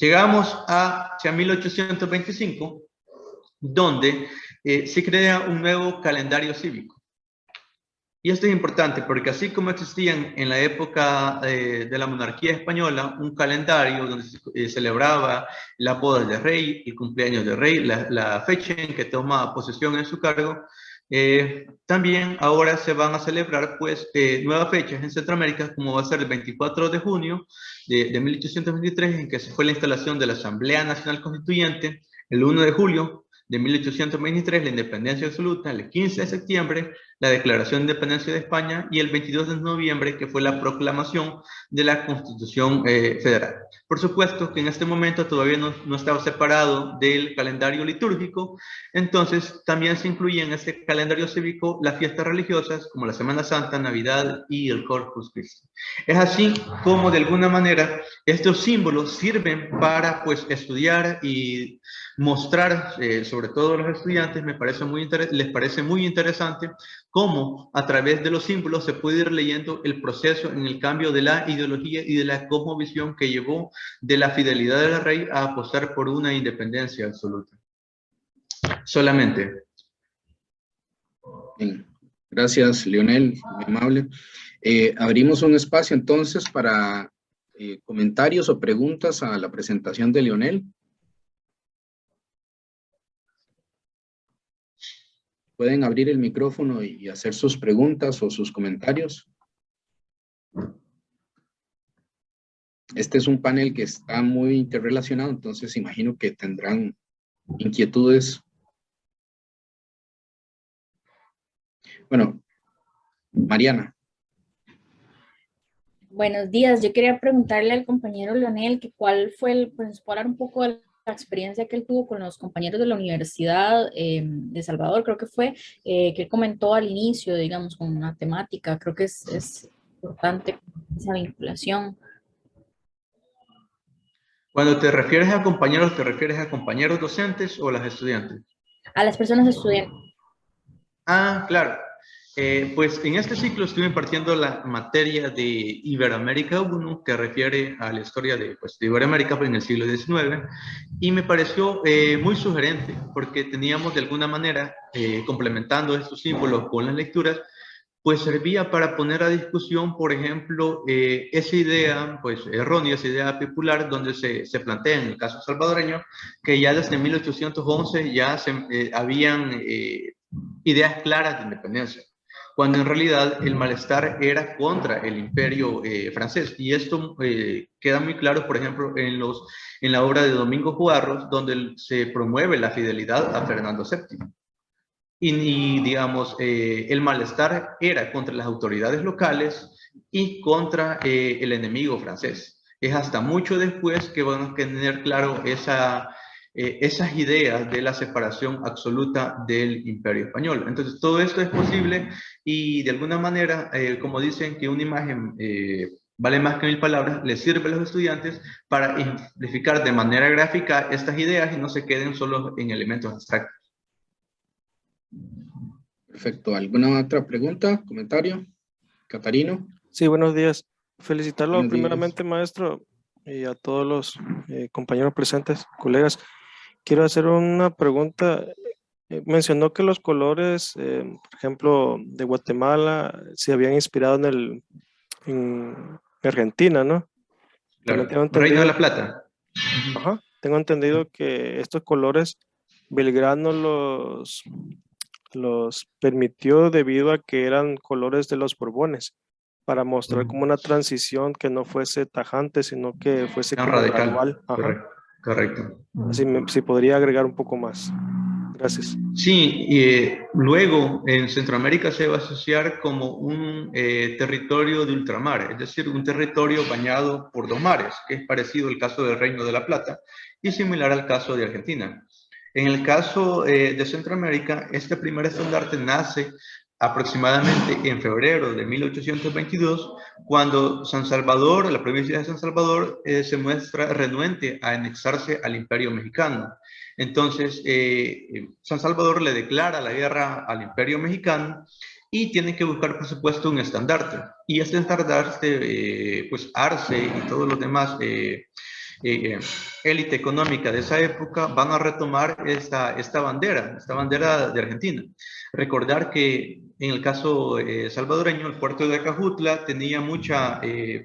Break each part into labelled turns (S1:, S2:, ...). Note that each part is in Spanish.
S1: Llegamos hacia 1825, donde se crea un nuevo calendario cívico. Y esto es importante porque así como existían en la época de la monarquía española un calendario donde se celebraba la boda del rey, el cumpleaños del rey, la fecha en que toma posesión en su cargo, también ahora se van a celebrar pues nuevas fechas en Centroamérica, como va a ser el 24 de junio de 1823, en que se fue la instalación de la Asamblea Nacional Constituyente, el 1 de julio de 1823, la independencia absoluta, el 15 de septiembre, la Declaración de Independencia de España, y el 22 de noviembre, que fue la proclamación de la Constitución Federal. Por supuesto que en este momento todavía no estaba separado del calendario litúrgico, entonces también se incluye en este calendario cívico las fiestas religiosas como la Semana Santa, Navidad y el Corpus Christi. Es así como de alguna manera estos símbolos sirven para pues estudiar y mostrar, sobre todo a los estudiantes, les parece muy interesante cómo a través de los símbolos se puede ir leyendo el proceso en el cambio de la ideología y de la cosmovisión que llevó de la fidelidad del rey a apostar por una independencia absoluta. Solamente.
S2: Bien. Gracias, Leonel, muy amable. Abrimos un espacio entonces para comentarios o preguntas a la presentación de Leonel. Pueden abrir el micrófono y hacer sus preguntas o sus comentarios. Este es un panel que está muy interrelacionado, entonces imagino que tendrán inquietudes. Bueno, Mariana.
S3: Buenos días, yo quería preguntarle al compañero Leonel que cuál fue pues hablar un poco de la experiencia que él tuvo con los compañeros de la Universidad de Salvador, creo que fue, que él comentó al inicio, digamos, con una temática, creo que es importante esa vinculación.
S1: Cuando te refieres a compañeros, ¿te refieres a compañeros docentes o a las estudiantes?
S3: A las personas estudiantes.
S1: Ah, claro. Pues en este ciclo estuve impartiendo la materia de Iberoamérica 1, que refiere a la historia de Iberoamérica en el siglo XIX, y me pareció muy sugerente, porque teníamos de alguna manera, complementando estos símbolos con las lecturas, pues servía para poner a discusión, por ejemplo, esa idea, pues errónea, esa idea popular, donde se plantea en el caso salvadoreño, que ya desde 1811 ya habían ideas claras de independencia, cuando en realidad el malestar era contra el imperio francés. Y esto queda muy claro, por ejemplo, en la obra de Domingo Juarros, donde se promueve la fidelidad a Fernando VII. Y digamos, el malestar era contra las autoridades locales y contra el enemigo francés. Es hasta mucho después que van a tener claro esas ideas de la separación absoluta del imperio español. Entonces, todo esto es posible y de alguna manera, como dicen que una imagen vale más que 1000 palabras, les sirve a los estudiantes para ejemplificar de manera gráfica estas ideas y no se queden solo en elementos abstractos.
S2: Perfecto. ¿Alguna otra pregunta, comentario? Catarino.
S4: Sí, buenos días. Felicitarlo
S2: Buenos
S4: primeramente,
S2: días.
S4: maestro, y a todos los compañeros presentes, colegas. Quiero hacer una pregunta. Mencionó que los colores, por ejemplo, de Guatemala, se habían inspirado en Argentina, ¿no?
S1: Claro.
S4: Tengo
S1: Reino de
S4: entendido,
S1: la Plata.
S4: ajá, tengo entendido que estos colores Belgrano los permitió debido a que eran colores de los Borbones, para mostrar como una transición que no fuese tajante, sino que fuese
S1: Tan
S4: como
S1: radical.
S4: gradual. Ajá.
S1: Correcto. Correcto.
S4: Así si podría agregar un poco más. Gracias.
S1: Sí, y luego en Centroamérica se va a asociar como un territorio de ultramar, es decir, un territorio bañado por dos mares, que es parecido al caso del Reino de la Plata y similar al caso de Argentina. En el caso de Centroamérica, este primer estandarte nace aproximadamente en febrero de 1822, cuando San Salvador, la provincia de San Salvador, se muestra renuente a anexarse al Imperio Mexicano. Entonces, San Salvador le declara la guerra al Imperio Mexicano y tiene que buscar, por supuesto, un estandarte. Y este estandarte, pues Arce y todos los demás élite económica de esa época van a retomar esta bandera de Argentina. Recordar que en el caso salvadoreño, el puerto de Acajutla tenía mucha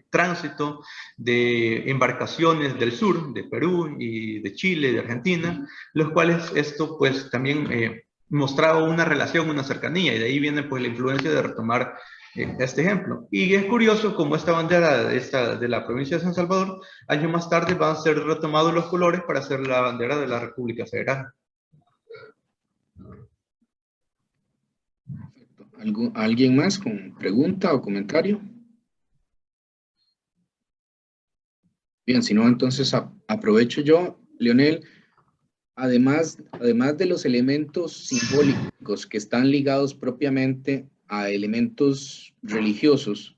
S1: tránsito de embarcaciones del sur, de Perú y de Chile, de Argentina, los cuales esto pues también mostraba una relación, una cercanía, y de ahí viene pues la influencia de retomar este ejemplo. Y es curioso como esta bandera de la provincia de San Salvador, años más tarde van a ser retomados los colores para hacer la bandera de la República Federal.
S2: ¿Alguien más con pregunta o comentario? Bien, si no, entonces aprovecho yo, Leonel. Además de los elementos simbólicos que están ligados propiamente a elementos religiosos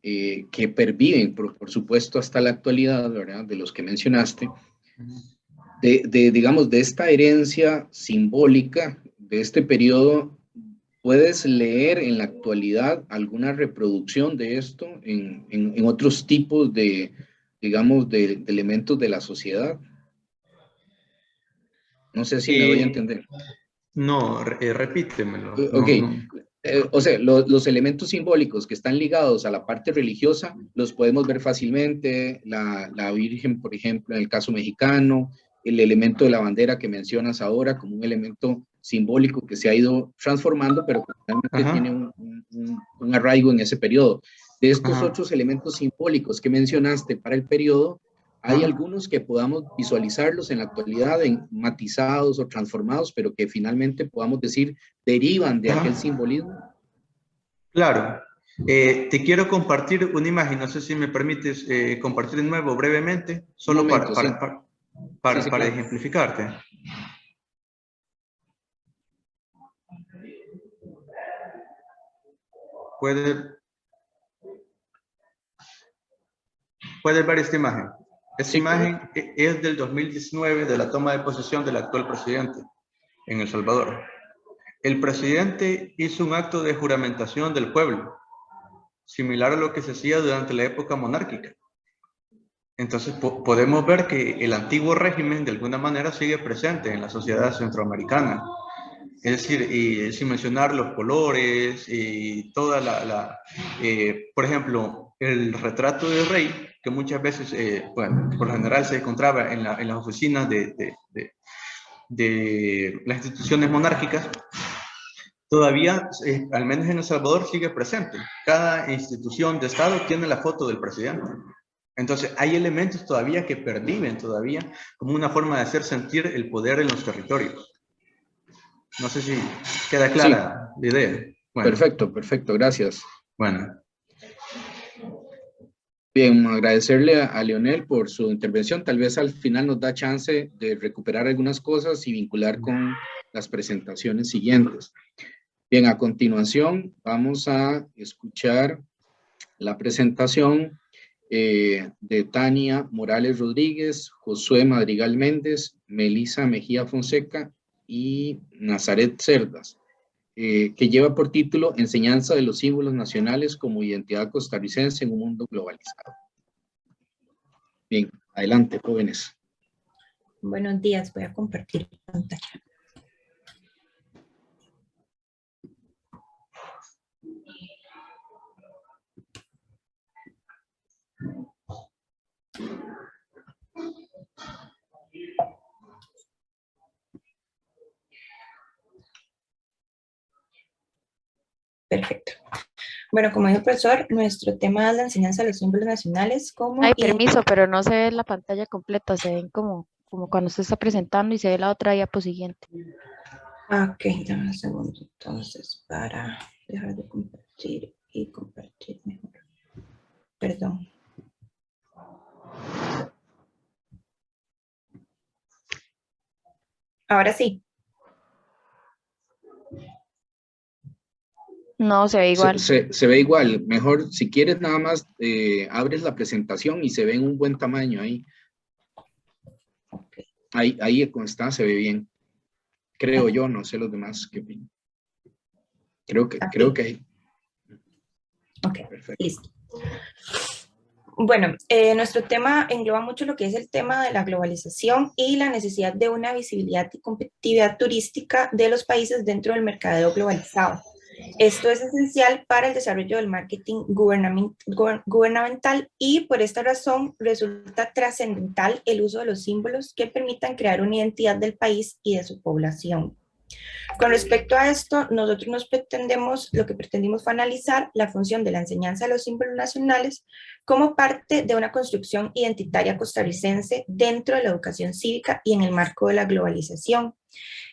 S2: que perviven, por supuesto, hasta la actualidad, ¿verdad? De los que mencionaste, digamos, de esta herencia simbólica de este periodo, ¿puedes leer en la actualidad alguna reproducción de esto en otros tipos de, digamos, de elementos de la sociedad? No sé si me doy a entender.
S1: No, repítemelo.
S2: Ok.
S1: No.
S2: O sea, los elementos simbólicos que están ligados a la parte religiosa los podemos ver fácilmente. La Virgen, por ejemplo, en el caso mexicano, el elemento de la bandera que mencionas ahora como un elemento simbólico que se ha ido transformando, pero que realmente tiene un arraigo en ese periodo. De estos otros elementos simbólicos que mencionaste para el periodo, hay algunos que podamos visualizarlos en la actualidad en matizados o transformados, pero que finalmente podamos decir derivan de aquel simbolismo.
S1: Claro. Te quiero compartir una imagen, no sé si me permites compartir de nuevo brevemente, solo
S2: momento,
S1: para ejemplificarte. Puedes ver esta imagen. Esta imagen es del 2019, de la toma de posesión del actual presidente en El Salvador. El presidente hizo un acto de juramentación del pueblo, similar a lo que se hacía durante la época monárquica. Entonces podemos ver que el antiguo régimen de alguna manera sigue presente en la sociedad centroamericana. Es decir, y sin mencionar los colores y toda por ejemplo, el retrato del rey, que muchas veces, bueno, por lo general se encontraba en las oficinas de las instituciones monárquicas, todavía, al menos en El Salvador, sigue presente. Cada institución de Estado tiene la foto del presidente. Entonces, hay elementos todavía que perviven todavía como una forma de hacer sentir el poder en los territorios. No sé si queda clara la idea.
S2: Bueno. Perfecto, gracias.
S1: Bueno.
S2: Bien, agradecerle a Leonel por su intervención. Tal vez al final nos da chance de recuperar algunas cosas y vincular con las presentaciones siguientes. Bien, a continuación vamos a escuchar la presentación de Tania Morales Rodríguez, Josué Madrigal Méndez, Melissa Mejía Fonseca y Nazaret Cerdas, que lleva por título Enseñanza de los símbolos nacionales como identidad costarricense en un mundo globalizado. Bien, adelante, jóvenes.
S5: Buenos días, voy a compartir pantalla. Perfecto. Bueno, como dijo el profesor, nuestro tema es la enseñanza de los símbolos nacionales como...
S6: Ay, permiso, pero no se ve la pantalla completa, se ven como cuando usted está presentando y se ve la otra diapo siguiente.
S5: Ok, dame un segundo entonces para dejar de compartir y compartir mejor. Perdón. Ahora sí.
S6: No, se ve igual.
S2: Se ve igual. Mejor, si quieres, nada más abres la presentación y se ve en un buen tamaño ahí.
S5: Okay.
S2: Ahí como está, se ve bien. Creo yo, no sé los demás qué opinan. Creo que ahí.
S5: Ok,
S2: perfecto.
S5: Listo. Bueno, nuestro tema engloba mucho lo que es el tema de la globalización y la necesidad de una visibilidad y competitividad turística de los países dentro del mercadeo globalizado. Esto es esencial para el desarrollo del marketing gubernamental y por esta razón resulta trascendental el uso de los símbolos que permitan crear una identidad del país y de su población. Con respecto a esto, nosotros lo que pretendimos fue analizar la función de la enseñanza de los símbolos nacionales como parte de una construcción identitaria costarricense dentro de la educación cívica y en el marco de la globalización.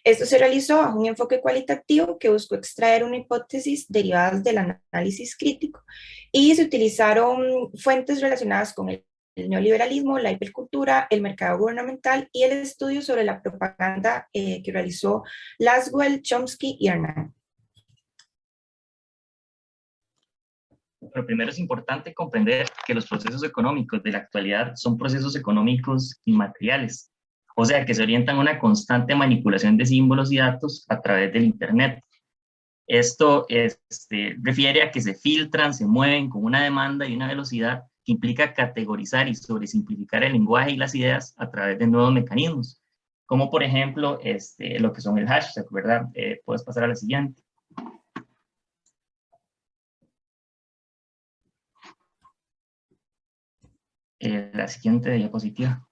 S5: Esto se realizó bajo un enfoque cualitativo que buscó extraer una hipótesis derivadas del análisis crítico y se utilizaron fuentes relacionadas con el neoliberalismo, la hipercultura, el mercado gubernamental y el estudio sobre la propaganda que realizó Laswell, Chomsky y Hernán.
S7: Pero primero es importante comprender que los procesos económicos de la actualidad son procesos económicos inmateriales, o sea, que se orientan a una constante manipulación de símbolos y datos a través del Internet. Esto refiere a que se filtran, se mueven con una demanda y una velocidad que implica categorizar y sobresimplificar el lenguaje y las ideas a través de nuevos mecanismos, como por ejemplo lo que son el hashtag, ¿verdad? Puedes pasar a la siguiente. La siguiente diapositiva.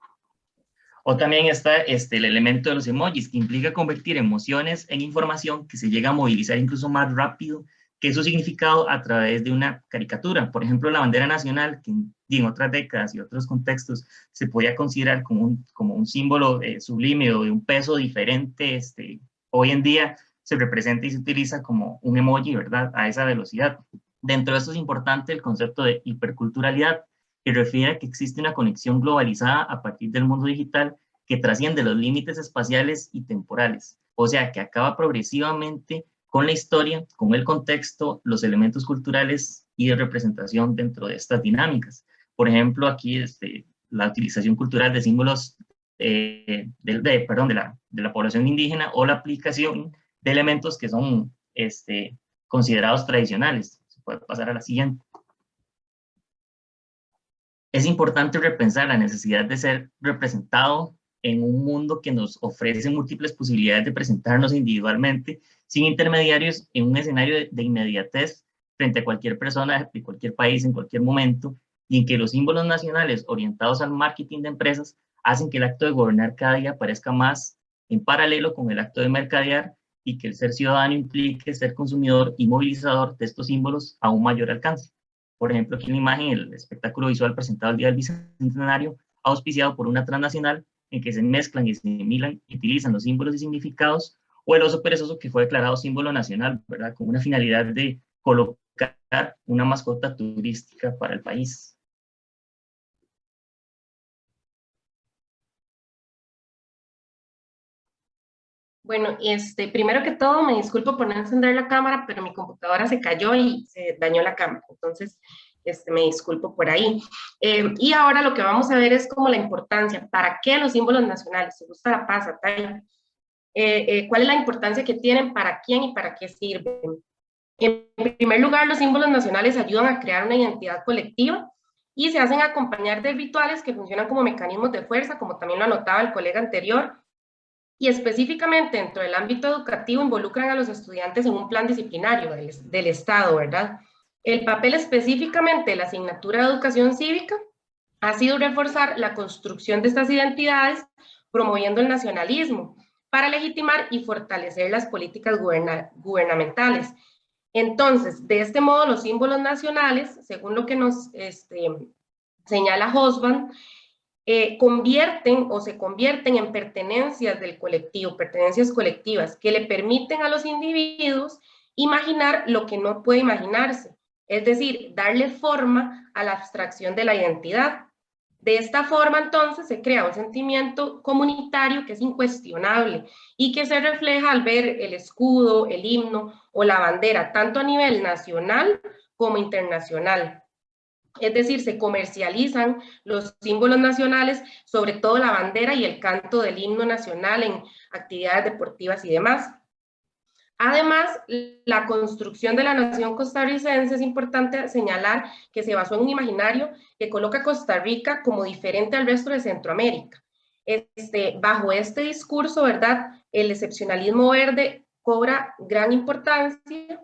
S7: O también está el elemento de los emojis, que implica convertir emociones en información que se llega a movilizar incluso más rápido que su significado a través de una caricatura. Por ejemplo, la bandera nacional, que en otras décadas y otros contextos se podía considerar como un símbolo sublime o de un peso diferente, hoy en día se representa y se utiliza como un emoji, ¿verdad? A esa velocidad. Dentro de esto es importante el concepto de hiperculturalidad, que refiere a que existe una conexión globalizada a partir del mundo digital que trasciende los límites espaciales y temporales, o sea, que acaba progresivamente con la historia, con el contexto, los elementos culturales y de representación dentro de estas dinámicas. Por ejemplo, aquí la utilización cultural de símbolos de la población indígena o la aplicación de elementos que son considerados tradicionales. Se puede pasar a la siguiente. Es importante repensar la necesidad de ser representado en un mundo que nos ofrece múltiples posibilidades de presentarnos individualmente, sin intermediarios, en un escenario de inmediatez frente a cualquier persona de cualquier país en cualquier momento, y en que los símbolos nacionales orientados al marketing de empresas hacen que el acto de gobernar cada día parezca más en paralelo con el acto de mercadear, y que el ser ciudadano implique ser consumidor y movilizador de estos símbolos a un mayor alcance. Por ejemplo, aquí en la imagen, el espectáculo visual presentado el día del Bicentenario, auspiciado por una transnacional, en que se mezclan y asimilan y utilizan los símbolos y significados, o el oso perezoso, que fue declarado símbolo nacional, ¿verdad? Con una finalidad de colocar una mascota turística para el país.
S8: Bueno, primero que todo me disculpo por no encender la cámara, pero mi computadora se cayó y se dañó la cámara, entonces me disculpo por ahí. Y ahora lo que vamos a ver es como la importancia, ¿para qué los símbolos nacionales? ¿Se gusta la paz, Atay? ¿Cuál es la importancia que tienen, para quién y para qué sirven? En primer lugar, los símbolos nacionales ayudan a crear una identidad colectiva y se hacen acompañar de rituales que funcionan como mecanismos de fuerza, como también lo anotaba el colega anterior, y específicamente dentro del ámbito educativo involucran a los estudiantes en un plan disciplinario del Estado, ¿verdad? El papel específicamente de la asignatura de educación cívica ha sido reforzar la construcción de estas identidades, promoviendo el nacionalismo para legitimar y fortalecer las políticas gubernamentales. Entonces, de este modo, los símbolos nacionales, según lo que nos señala Hobsbawm, se convierten en pertenencias del colectivo, pertenencias colectivas, que le permiten a los individuos imaginar lo que no puede imaginarse, es decir, darle forma a la abstracción de la identidad. De esta forma, entonces, se crea un sentimiento comunitario que es incuestionable y que se refleja al ver el escudo, el himno o la bandera, tanto a nivel nacional como internacional. Es decir, se comercializan los símbolos nacionales, sobre todo la bandera y el canto del himno nacional en actividades deportivas y demás. Además, la construcción de la nación costarricense, es importante señalar que se basó en un imaginario que coloca a Costa Rica como diferente al resto de Centroamérica. Bajo este discurso, ¿verdad?, el excepcionalismo verde cobra gran importancia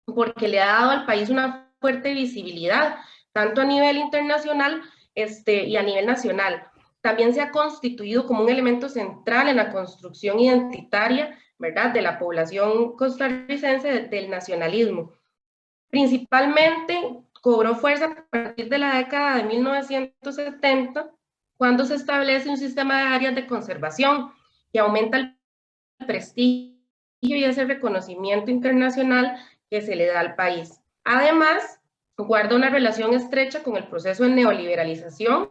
S8: porque le ha dado al país una fuerte visibilidad, tanto a nivel internacional y a nivel nacional. También se ha constituido como un elemento central en la construcción identitaria, ¿verdad?, de la población costarricense del nacionalismo. Principalmente cobró fuerza a partir de la década de 1970, cuando se establece un sistema de áreas de conservación que aumenta el prestigio y ese reconocimiento internacional que se le da al país. Además, guarda una relación estrecha con el proceso de neoliberalización,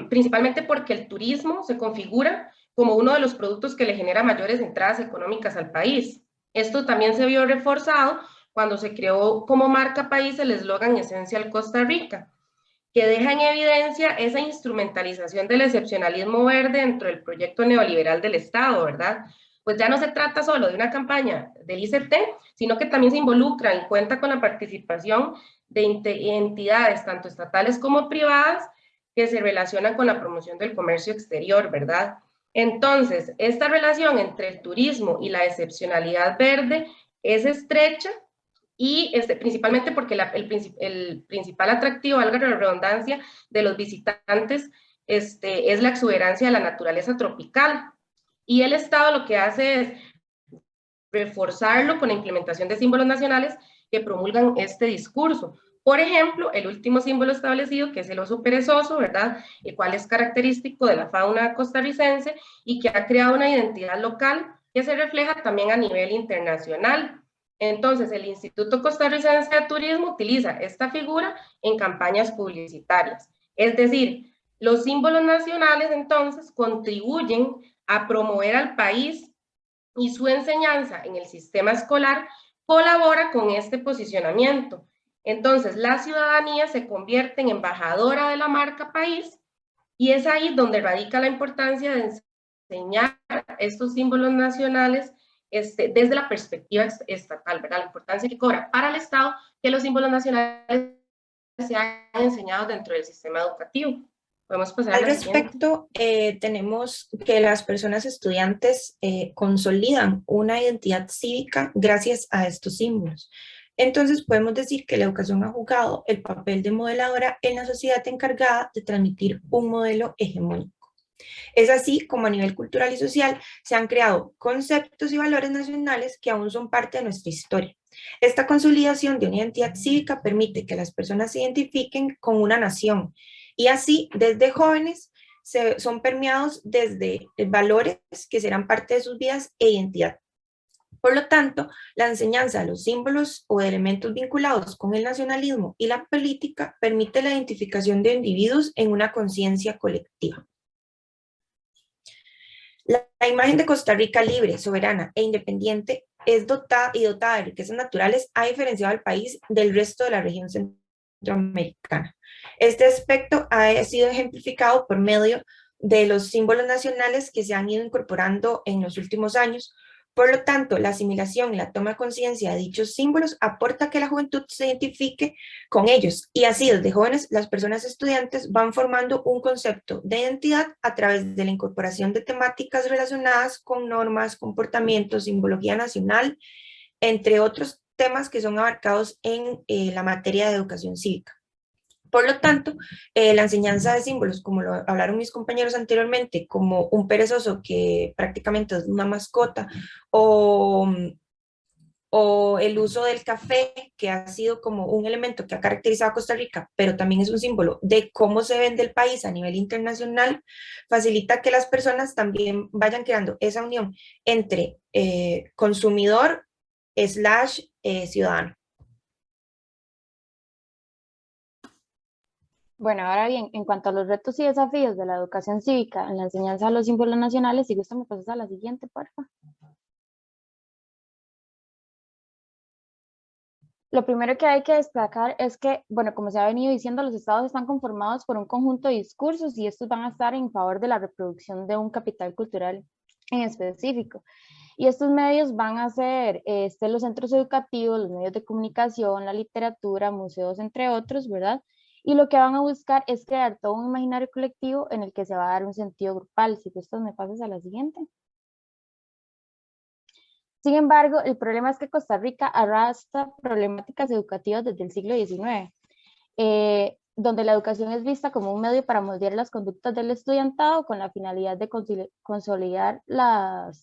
S8: principalmente porque el turismo se configura como uno de los productos que le genera mayores entradas económicas al país. Esto también se vio reforzado cuando se creó como marca país el eslogan Esencial Costa Rica, que deja en evidencia esa instrumentalización del excepcionalismo verde dentro del proyecto neoliberal del Estado, ¿verdad? Pues ya no se trata solo de una campaña del ICT, sino que también se involucra y cuenta con la participación de entidades tanto estatales como privadas que se relacionan con la promoción del comercio exterior, ¿verdad? Entonces, esta relación entre el turismo y la excepcionalidad verde es estrecha y principalmente porque el principal atractivo, valga la redundancia, de los visitantes es la exuberancia de la naturaleza tropical. Y el Estado lo que hace es reforzarlo con la implementación de símbolos nacionales que promulgan este discurso. Por ejemplo, el último símbolo establecido, que es el oso perezoso, ¿verdad?, el cual es característico de la fauna costarricense y que ha creado una identidad local que se refleja también a nivel internacional. Entonces, el Instituto Costarricense de Turismo utiliza esta figura en campañas publicitarias. Es decir, los símbolos nacionales, entonces, contribuyen a promover al país y su enseñanza en el sistema escolar colabora con este posicionamiento. Entonces, la ciudadanía se convierte en embajadora de la marca país y es ahí donde radica la importancia de enseñar estos símbolos nacionales desde la perspectiva estatal, ¿verdad? La importancia que cobra para el Estado que los símbolos nacionales sean enseñados dentro del sistema educativo. Podemos pasar
S5: al respecto, tenemos que las personas estudiantes consolidan una identidad cívica gracias a estos símbolos. Entonces podemos decir que la educación ha jugado el papel de modeladora en la sociedad encargada de transmitir un modelo hegemónico. Es así como a nivel cultural y social se han creado conceptos y valores nacionales que aún son parte de nuestra historia. Esta consolidación de una identidad cívica permite que las personas se identifiquen con una nación y así desde jóvenes son permeados desde valores que serán parte de sus vidas e identidad. Por lo tanto, la enseñanza de los símbolos o elementos vinculados con el nacionalismo y la política permite la identificación de individuos en una conciencia colectiva. La imagen de Costa Rica libre, soberana e independiente es dotada de riquezas naturales, ha diferenciado al país del resto de la región centroamericana. Este aspecto ha sido ejemplificado por medio de los símbolos nacionales que se han ido incorporando en los últimos años. Por lo tanto, la asimilación y la toma de conciencia de dichos símbolos aporta a que la juventud se identifique con ellos y así desde jóvenes las personas estudiantes van formando un concepto de identidad a través de la incorporación de temáticas relacionadas con normas, comportamientos, simbología nacional, entre otros temas que son abarcados en la materia de educación cívica. Por lo tanto, la enseñanza de símbolos, como lo hablaron mis compañeros anteriormente, como un perezoso que prácticamente es una mascota, o el uso del café, que ha sido como un elemento que ha caracterizado a Costa Rica, pero también es un símbolo de cómo se vende el país a nivel internacional, facilita que las personas también vayan creando esa unión entre consumidor / ciudadano.
S6: Bueno, ahora bien, en cuanto a los retos y desafíos de la educación cívica en la enseñanza de los símbolos nacionales, si gusta me pasas a la siguiente, por favor. Lo primero que hay que destacar es que, bueno, como se ha venido diciendo, los estados están conformados por un conjunto de discursos y estos van a estar en favor de la reproducción de un capital cultural en específico. Y estos medios van a ser los centros educativos, los medios de comunicación, la literatura, museos, entre otros, ¿verdad? Y lo que van a buscar es crear todo un imaginario colectivo en el que se va a dar un sentido grupal. Si gustas, me pasas a la siguiente. Sin embargo, el problema es que Costa Rica arrastra problemáticas educativas desde el siglo XIX, donde la educación es vista como un medio para moldear las conductas del estudiantado con la finalidad de consolidar los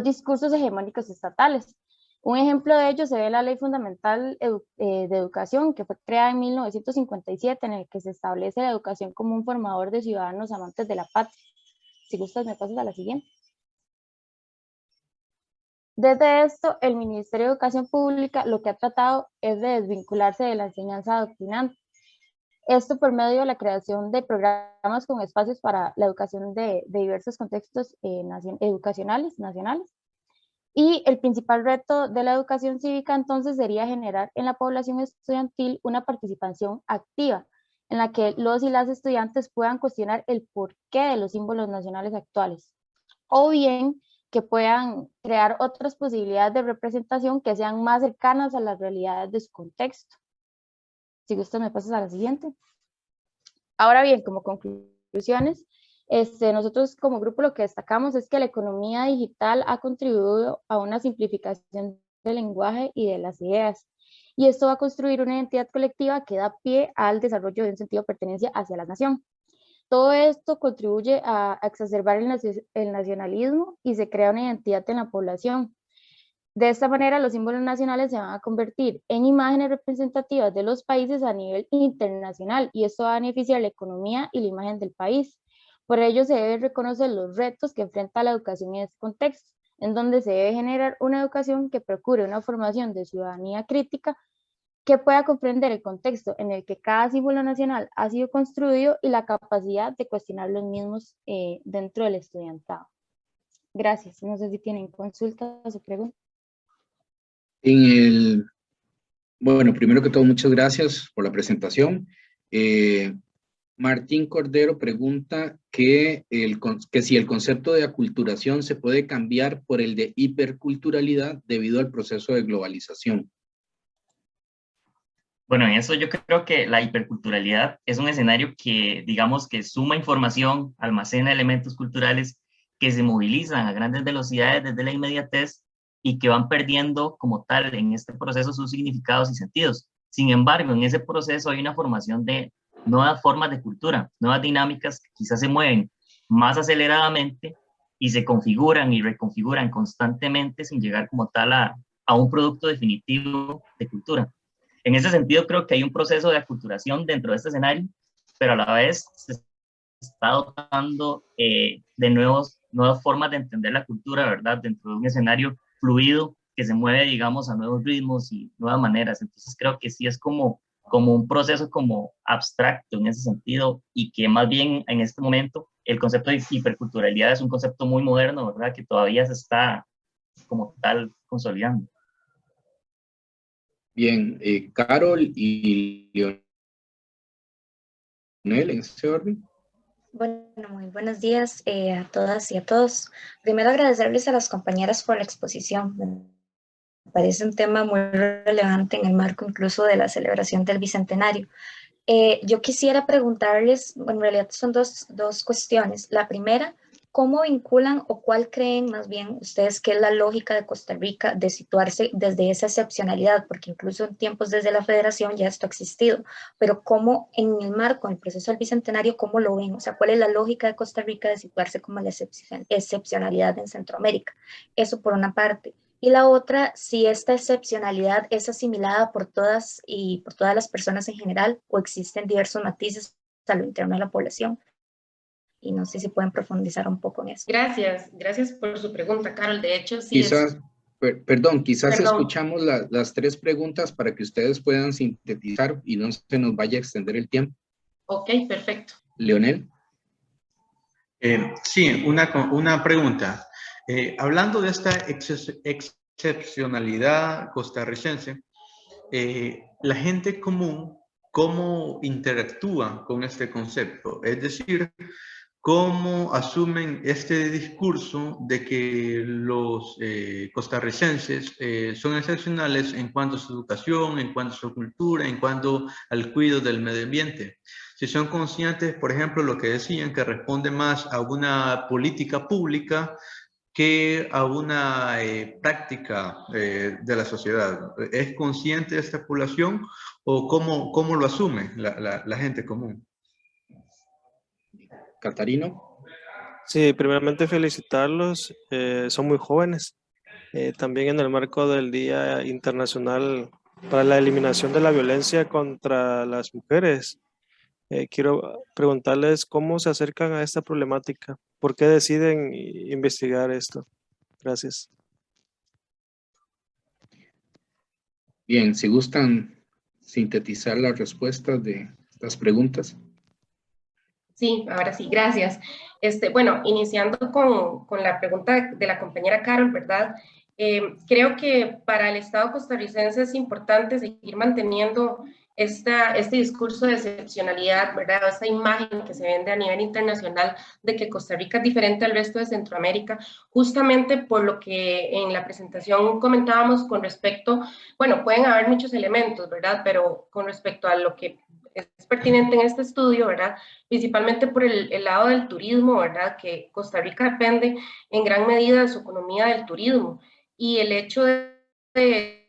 S6: discursos hegemónicos estatales. Un ejemplo de ello se ve en la Ley Fundamental de Educación, que fue creada en 1957, en el que se establece la educación como un formador de ciudadanos amantes de la patria. Si gustas, me pasas a la siguiente. Desde esto, el Ministerio de Educación Pública lo que ha tratado es de desvincularse de la enseñanza adoctrinante. Esto por medio de la creación de programas con espacios para la educación de diversos contextos educacionales nacionales. Y el principal reto de la educación cívica entonces sería generar en la población estudiantil una participación activa, en la que los y las estudiantes puedan cuestionar el porqué de los símbolos nacionales actuales, o bien que puedan crear otras posibilidades de representación que sean más cercanas a las realidades de su contexto. Si gustas, me pasas a la siguiente. Ahora bien, como conclusiones, nosotros como grupo lo que destacamos es que la economía digital ha contribuido a una simplificación del lenguaje y de las ideas. Y esto va a construir una identidad colectiva que da pie al desarrollo de un sentido de pertenencia hacia la nación. Todo esto contribuye a exacerbar el nacionalismo y se crea una identidad en la población. De esta manera, los símbolos nacionales se van a convertir en imágenes representativas de los países a nivel internacional y esto va a beneficiar la economía y la imagen del país. Por ello, se deben reconocer los retos que enfrenta la educación en este contexto, en donde se debe generar una educación que procure una formación de ciudadanía crítica que pueda comprender el contexto en el que cada símbolo nacional ha sido construido y la capacidad de cuestionar los mismos dentro del estudiantado. Gracias. No sé si tienen consultas o preguntas.
S2: Bueno, primero que todo, muchas gracias por la presentación. Martín Cordero pregunta que si el concepto de aculturación se puede cambiar por el de hiperculturalidad debido al proceso de globalización.
S7: Bueno, en eso yo creo que la hiperculturalidad es un escenario que, digamos, que suma información, almacena elementos culturales que se movilizan a grandes velocidades desde la inmediatez y que van perdiendo como tal en este proceso sus significados y sentidos. Sin embargo, en ese proceso hay una formación de nuevas formas de cultura, nuevas dinámicas que quizás se mueven más aceleradamente y se configuran y reconfiguran constantemente sin llegar como tal a un producto definitivo de cultura. En ese sentido, creo que hay un proceso de aculturación dentro de este escenario, pero a la vez se está dotando de nuevas formas de entender la cultura, ¿verdad? Dentro de un escenario fluido que se mueve, digamos, a nuevos ritmos y nuevas maneras. Entonces, creo que sí es como un proceso como abstracto en ese sentido y que más bien en este momento el concepto de hiperculturalidad es un concepto muy moderno, ¿verdad? Que todavía se está como tal consolidando.
S2: Bien, Carol y Leonel, en ese orden.
S9: Bueno, muy buenos días a todas y a todos. Primero agradecerles a las compañeras por la exposición. Me parece un tema muy relevante en el marco incluso de la celebración del Bicentenario. Yo quisiera preguntarles, bueno, en realidad son dos cuestiones. La primera, ¿cómo vinculan o cuál creen más bien ustedes que es la lógica de Costa Rica de situarse desde esa excepcionalidad? Porque incluso en tiempos desde la federación ya esto ha existido, pero ¿cómo en el marco del proceso del Bicentenario, cómo lo ven? O sea, ¿cuál es la lógica de Costa Rica de situarse como la excepcionalidad en Centroamérica? Eso por una parte. Y la otra, si esta excepcionalidad es asimilada por todas y por todas las personas en general o existen diversos matices a lo interno de la población. Y no sé si pueden profundizar un poco en eso.
S8: Gracias por su pregunta, Carol. De hecho, sí
S2: quizás, quizás
S8: Perdón.
S2: escuchamos las tres preguntas para que ustedes puedan sintetizar y no se nos vaya a extender el tiempo.
S8: Ok, perfecto.
S2: Leonel.
S1: Sí, una pregunta. Hablando de esta excepcionalidad costarricense, la gente común, ¿cómo interactúa con este concepto? Es decir, ¿cómo asumen este discurso de que los costarricenses son excepcionales en cuanto a su educación, en cuanto a su cultura, en cuanto al cuidado del medio ambiente? Si son conscientes, por ejemplo, lo que decían, que responde más a una política pública que a una práctica de la sociedad. ¿Es consciente esta población o cómo lo asume la gente común?
S2: Catarino.
S4: Sí, primeramente felicitarlos, son muy jóvenes. También en el marco del Día Internacional para la Eliminación de la Violencia contra las Mujeres, quiero preguntarles cómo se acercan a esta problemática, por qué deciden investigar esto. Gracias.
S2: Bien, si gustan sintetizar las respuestas de las preguntas.
S8: Sí, ahora sí, gracias. Bueno, iniciando con la pregunta de la compañera Carol, ¿verdad? Creo que para el Estado costarricense es importante seguir manteniendo este discurso de excepcionalidad, ¿verdad? Esta imagen que se vende a nivel internacional de que Costa Rica es diferente al resto de Centroamérica, justamente por lo que en la presentación comentábamos con respecto, bueno, pueden haber muchos elementos, ¿verdad? Pero con respecto a lo que es pertinente en este estudio, ¿verdad? Principalmente por el lado del turismo, ¿verdad? Que Costa Rica depende en gran medida de su economía del turismo, y el hecho de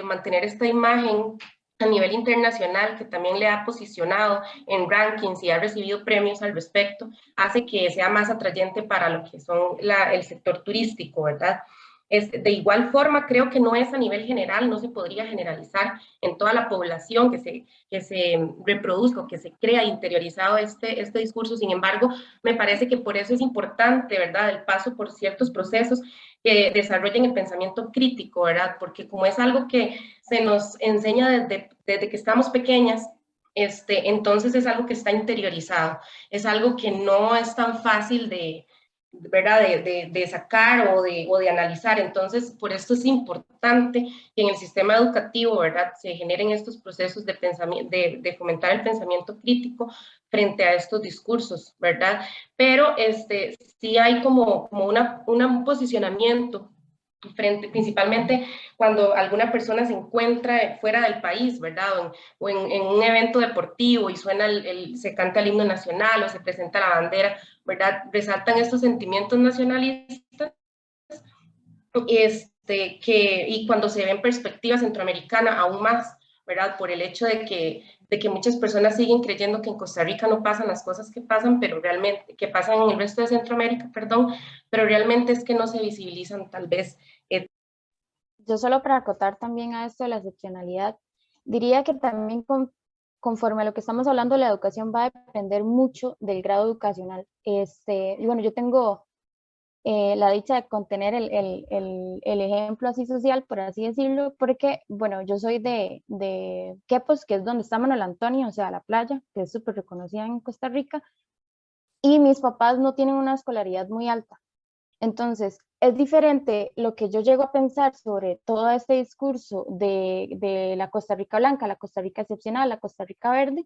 S8: mantener esta imagen a nivel internacional, que también le ha posicionado en rankings y ha recibido premios al respecto, hace que sea más atrayente para lo que son el sector turístico, ¿verdad? De igual forma, creo que no es a nivel general, no se podría generalizar en toda la población que se reproduzca, que se crea interiorizado este discurso. Sin embargo, me parece que por eso es importante, ¿verdad?, el paso por ciertos procesos que desarrollen el pensamiento crítico, ¿verdad? Porque como es algo que se nos enseña desde que estamos pequeñas, entonces es algo que está interiorizado, es algo que no es tan fácil ¿verdad? De sacar o de analizar. Entonces, por esto es importante que en el sistema educativo, ¿verdad?, se generen estos procesos de pensamiento, de fomentar el pensamiento crítico frente a estos discursos, ¿verdad? Pero sí hay como un posicionamiento principalmente cuando alguna persona se encuentra fuera del país, ¿verdad? O en un evento deportivo y se canta el himno nacional o se presenta la bandera, ¿verdad? Resaltan estos sentimientos nacionalistas, y cuando se ve en perspectiva centroamericana aún más, ¿verdad? Por el hecho de que muchas personas siguen creyendo que en Costa Rica no pasan las cosas que pasan, pero realmente, que pasan en el resto de Centroamérica, perdón, pero realmente es que no se visibilizan tal vez.
S6: Yo solo para acotar también a esto de la excepcionalidad, diría que también conforme a lo que estamos hablando, la educación va a depender mucho del grado educacional. Y bueno, yo tengo la dicha de contener el ejemplo así social, por así decirlo, porque, bueno, yo soy de Quepos, que es donde está Manuel Antonio, o sea, la playa, que es súper reconocida en Costa Rica, y mis papás no tienen una escolaridad muy alta. Entonces, es diferente lo que yo llego a pensar sobre todo este discurso de la Costa Rica blanca, la Costa Rica excepcional, la Costa Rica verde,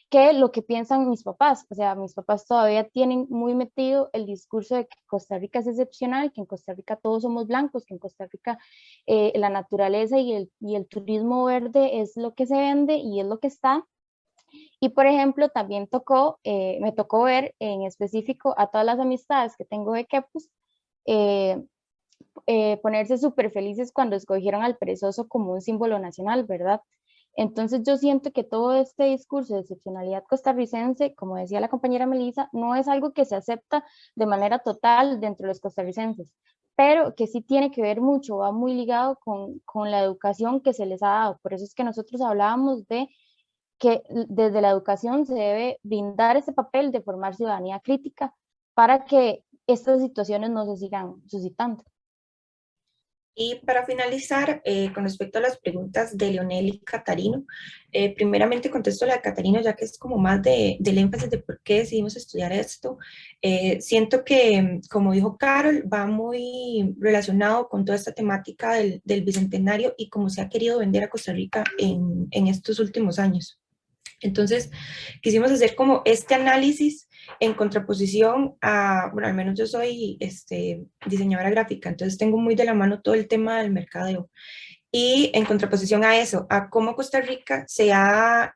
S6: que lo que piensan mis papás. O sea, mis papás todavía tienen muy metido el discurso de que Costa Rica es excepcional, que en Costa Rica todos somos blancos, que en Costa Rica la naturaleza y el turismo verde es lo que se vende y es lo que está. Y por ejemplo, también me tocó ver en específico a todas las amistades que tengo de Quepos, ponerse súper felices cuando escogieron al perezoso como un símbolo nacional, ¿verdad? Entonces yo siento que todo este discurso de excepcionalidad costarricense, como decía la compañera Melissa, no es algo que se acepta de manera total dentro de los costarricenses, pero que sí tiene que ver mucho, va muy ligado con la educación que se les ha dado. Por eso es que nosotros hablábamos de que desde la educación se debe brindar ese papel de formar ciudadanía crítica para que estas situaciones no se sigan suscitando.
S5: Y para finalizar, con respecto a las preguntas de Leonel y Catarino, primeramente contesto la de Catarino, ya que es como más del énfasis de por qué decidimos estudiar esto. Siento que, como dijo Carol, va muy relacionado con toda esta temática del Bicentenario y cómo se ha querido vender a Costa Rica en estos últimos años. Entonces, quisimos hacer como este análisis en contraposición a, bueno, al menos yo soy diseñadora gráfica, entonces tengo muy de la mano todo el tema del mercadeo. Y en contraposición a eso, a cómo Costa Rica se ha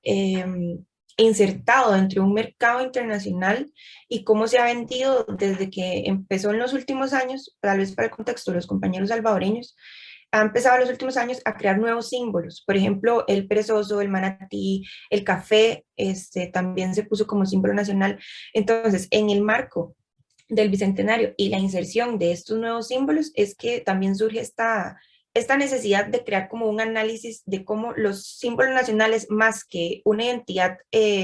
S5: insertado dentro de un mercado internacional y cómo se ha vendido desde que empezó en los últimos años, tal vez para el contexto de los compañeros salvadoreños, ha empezado en los últimos años a crear nuevos símbolos. Por ejemplo, el perezoso, el manatí, el café, también se puso como símbolo nacional. Entonces, en el marco del Bicentenario y la inserción de estos nuevos símbolos es que también surge esta necesidad de crear como un análisis de cómo los símbolos nacionales, más que una identidad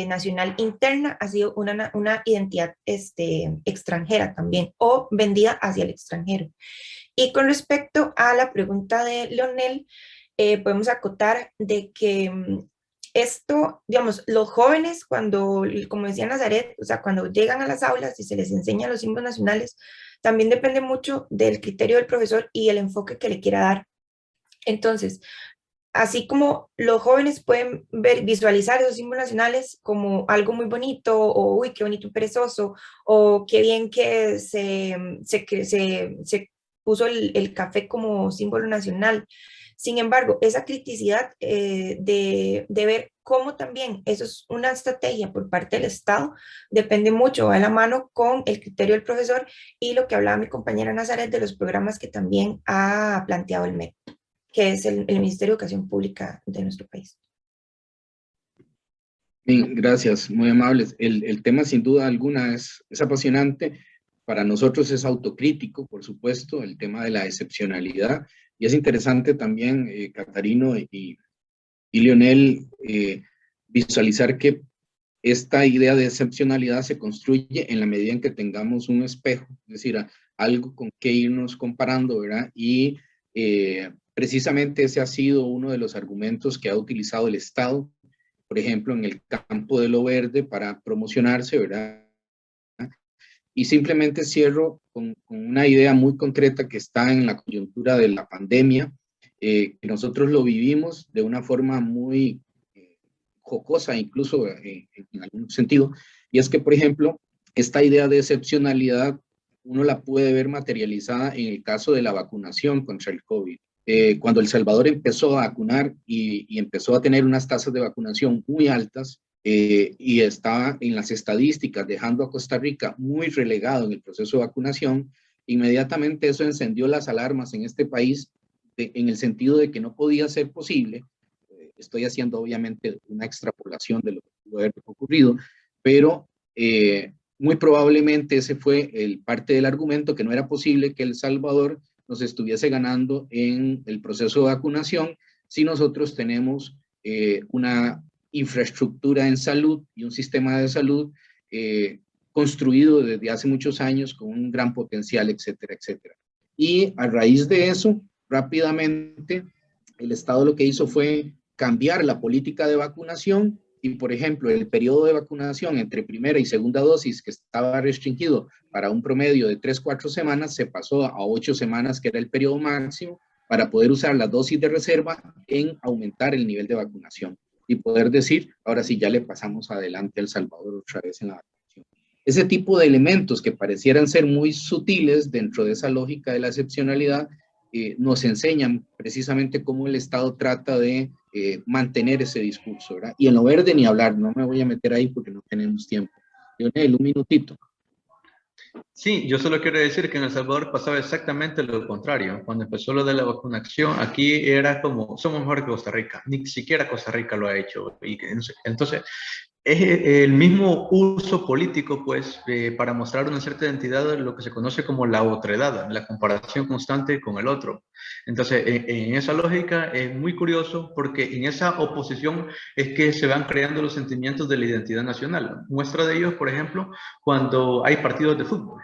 S5: nacional interna, ha sido una identidad extranjera también, o vendida hacia el extranjero. Y con respecto a la pregunta de Leonel, podemos acotar de que esto, digamos, los jóvenes cuando, como decía Nazaret, o sea, cuando llegan a las aulas y se les enseña los símbolos nacionales, también depende mucho del criterio del profesor y el enfoque que le quiera dar. Entonces, así como los jóvenes pueden visualizar esos símbolos nacionales como algo muy bonito, o uy, qué bonito un perezoso, o qué bien que se puso el café como símbolo nacional. Sin embargo, esa criticidad de ver cómo también eso es una estrategia por parte del Estado, depende mucho, va de la mano con el criterio del profesor y lo que hablaba mi compañera Nazaret de los programas que también ha planteado el MEP, que es el Ministerio de Educación Pública de nuestro país.
S2: Bien, gracias, muy amables. El tema sin duda alguna es apasionante. Para nosotros es autocrítico, por supuesto, el tema de la excepcionalidad. Y es interesante también, Catarino y Leonel, visualizar que esta idea de excepcionalidad se construye en la medida en que tengamos un espejo, es decir, algo con que irnos comparando, ¿verdad? Y precisamente ese ha sido uno de los argumentos que ha utilizado el Estado, por ejemplo, en el campo de lo verde para promocionarse, ¿verdad? Y simplemente cierro con una idea muy concreta que está en la coyuntura de la pandemia, que nosotros lo vivimos de una forma muy jocosa, incluso en algún sentido, y es que, por ejemplo, esta idea de excepcionalidad uno la puede ver materializada en el caso de la vacunación contra el COVID. Cuando El Salvador empezó a vacunar y empezó a tener unas tasas de vacunación muy altas, y estaba en las estadísticas dejando a Costa Rica muy relegado en el proceso de vacunación, inmediatamente eso encendió las alarmas en este país en el sentido de que no podía ser posible. Estoy haciendo obviamente una extrapolación de lo que pudo haber ocurrido, pero muy probablemente ese fue parte del argumento, que no era posible que El Salvador nos estuviese ganando en el proceso de vacunación si nosotros tenemos una infraestructura en salud y un sistema de salud construido desde hace muchos años con un gran potencial, etcétera, etcétera. Y a raíz de eso, rápidamente, el Estado lo que hizo fue cambiar la política de vacunación y, por ejemplo, el periodo de vacunación entre primera y segunda dosis, que estaba restringido para un promedio de 3-4 semanas, se pasó a 8 semanas, que era el periodo máximo, para poder usar las dosis de reserva en aumentar el nivel de vacunación y poder decir, ahora sí, ya le pasamos adelante a El Salvador otra vez en la vacunación. Ese tipo de elementos que parecieran ser muy sutiles dentro de esa lógica de la excepcionalidad, nos enseñan precisamente cómo el Estado trata de mantener ese discurso, ¿verdad? Y en lo verde ni hablar, no me voy a meter ahí porque no tenemos tiempo. Leonel, un minutito.
S1: Sí, yo solo quiero decir que en El Salvador pasaba exactamente lo contrario. Cuando empezó lo de la vacunación, aquí era como, somos mejor que Costa Rica. Ni siquiera Costa Rica lo ha hecho. Y entonces, es el mismo uso político, pues, para mostrar una cierta identidad de lo que se conoce como la otredad, la comparación constante con el otro. Entonces, en esa lógica es muy curioso porque en esa oposición es que se van creando los sentimientos de la identidad nacional. Muestra de ellos, por ejemplo, cuando hay partidos de fútbol.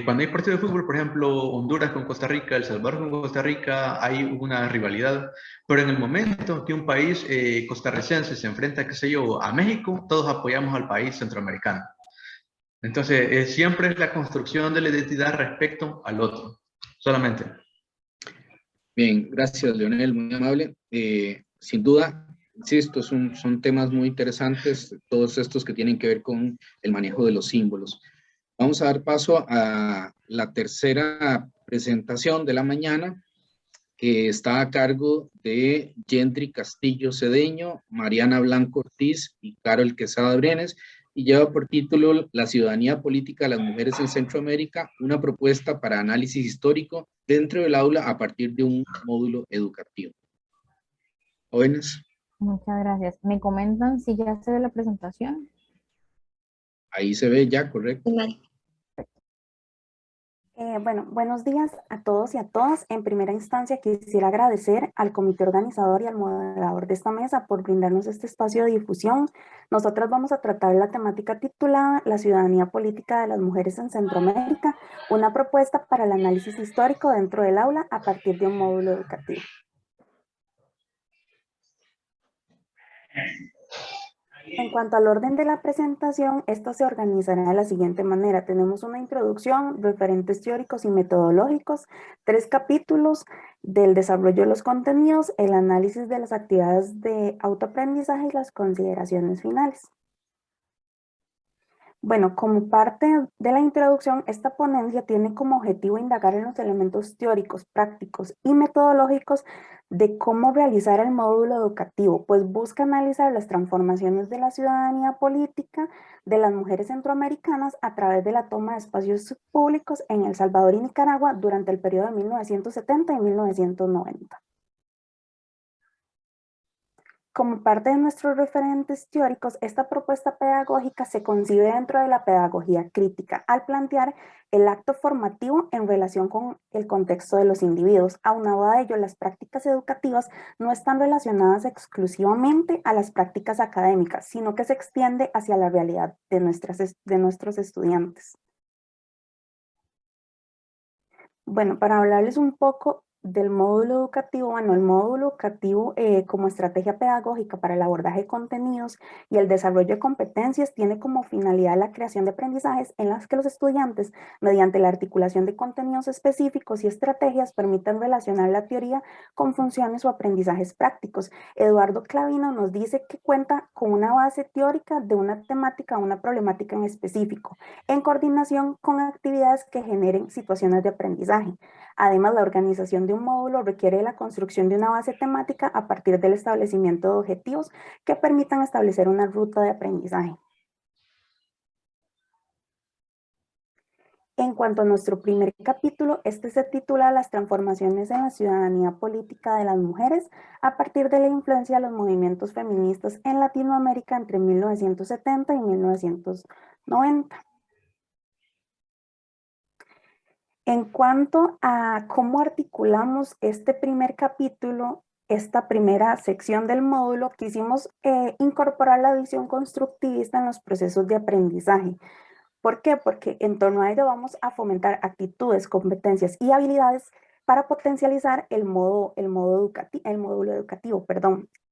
S1: Cuando hay partidos de fútbol, por ejemplo, Honduras con Costa Rica, El Salvador con Costa Rica, hay una rivalidad, pero en el momento que un país costarricense se enfrenta, qué sé yo, a México, todos apoyamos al país centroamericano. Entonces, siempre es la construcción de la identidad respecto al otro, solamente.
S2: Bien, gracias, Leonel, muy amable. Sin duda, insisto, son temas muy interesantes, todos estos que tienen que ver con el manejo de los símbolos. Vamos a dar paso a la tercera presentación de la mañana, que está a cargo de Yendri Castillo Cedeño, Mariana Blanco Ortiz y Carol Quesada Brenes, y lleva por título La ciudadanía política de las mujeres en Centroamérica, una propuesta para análisis histórico dentro del aula a partir de un módulo educativo. Jóvenes.
S3: Muchas gracias. ¿Me comentan si ya se ve la presentación?
S2: Ahí se ve ya, correcto.
S10: Bueno, buenos días a todos y a todas. En primera instancia quisiera agradecer al comité organizador y al moderador de esta mesa por brindarnos este espacio de difusión. Nosotras vamos a tratar la temática titulada La ciudadanía política de las mujeres en Centroamérica, una propuesta para el análisis histórico dentro del aula a partir de un módulo educativo. En cuanto al orden de la presentación, esta se organizará de la siguiente manera. Tenemos una introducción, referentes teóricos y metodológicos, 3 capítulos del desarrollo de los contenidos, el análisis de las actividades de autoaprendizaje y las consideraciones finales. Bueno, como parte de la introducción, esta ponencia tiene como objetivo indagar en los elementos teóricos, prácticos y metodológicos de cómo realizar el módulo educativo, pues busca analizar las transformaciones de la ciudadanía política de las mujeres centroamericanas a través de la toma de espacios públicos en El Salvador y Nicaragua durante el periodo de 1970 y 1990. Como parte de nuestros referentes teóricos, esta propuesta pedagógica se concibe dentro de la pedagogía crítica al plantear el acto formativo en relación con el contexto de los individuos. Aunado a ello, las prácticas educativas no están relacionadas exclusivamente a las prácticas académicas, sino que se extiende hacia la realidad de nuestros estudiantes. Bueno, para hablarles un poco del módulo educativo, bueno, el módulo educativo como estrategia pedagógica para el abordaje de contenidos y el desarrollo de competencias tiene como finalidad la creación de aprendizajes en las que los estudiantes, mediante la articulación de contenidos específicos y estrategias, permitan relacionar la teoría con funciones o aprendizajes prácticos. Eduardo Clavino nos dice que cuenta con una base teórica de una temática o una problemática en específico, en coordinación con actividades que generen situaciones de aprendizaje. Además, la organización de un módulo requiere la construcción de una base temática a partir del establecimiento de objetivos que permitan establecer una ruta de aprendizaje. En cuanto a nuestro primer capítulo, este se titula Las transformaciones en la ciudadanía política de las mujeres a partir de la influencia de los movimientos feministas en Latinoamérica entre 1970 y 1990. En cuanto a cómo articulamos este primer capítulo, esta primera sección del módulo, quisimos incorporar la visión constructivista en los procesos de aprendizaje. ¿Por qué? Porque en torno a ello vamos a fomentar actitudes, competencias y habilidades para potencializar el módulo educativo.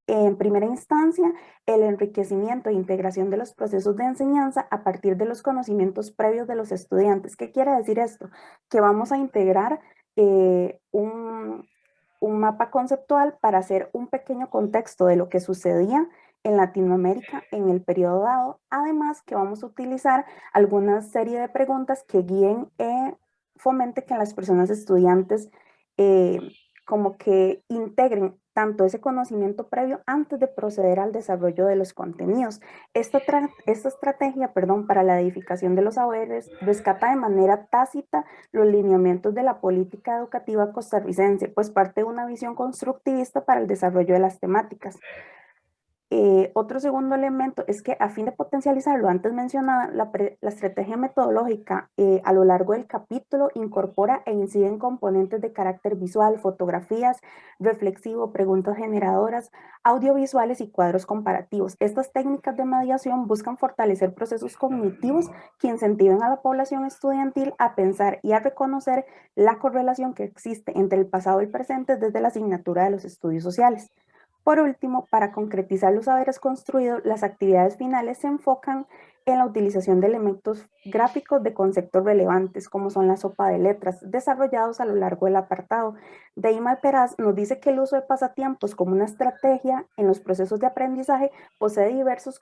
S10: En primera instancia, el enriquecimiento e integración de los procesos de enseñanza a partir de los conocimientos previos de los estudiantes. ¿Qué quiere decir esto? Que vamos a integrar un mapa conceptual para hacer un pequeño contexto de lo que sucedía en Latinoamérica en el periodo dado. Además, que vamos a utilizar alguna serie de preguntas que guíen, fomente que las personas estudiantes como que integren tanto ese conocimiento previo antes de proceder al desarrollo de los contenidos. Esta estrategia, para la edificación de los saberes rescata de manera tácita los lineamientos de la política educativa costarricense, pues parte de una visión constructivista para el desarrollo de las temáticas. Otro segundo elemento es que a fin de potencializar lo antes mencionado, la estrategia metodológica a lo largo del capítulo incorpora e incide en componentes de carácter visual, fotografías, reflexivo, preguntas generadoras, audiovisuales y cuadros comparativos. Estas técnicas de mediación buscan fortalecer procesos cognitivos que incentiven a la población estudiantil a pensar y a reconocer la correlación que existe entre el pasado y el presente desde la asignatura de los estudios sociales. Por último, para concretizar los saberes construidos, las actividades finales se enfocan en la utilización de elementos gráficos de conceptos relevantes, como son la sopa de letras, desarrollados a lo largo del apartado. Deima Peraz nos dice que el uso de pasatiempos como una estrategia en los procesos de aprendizaje posee diversos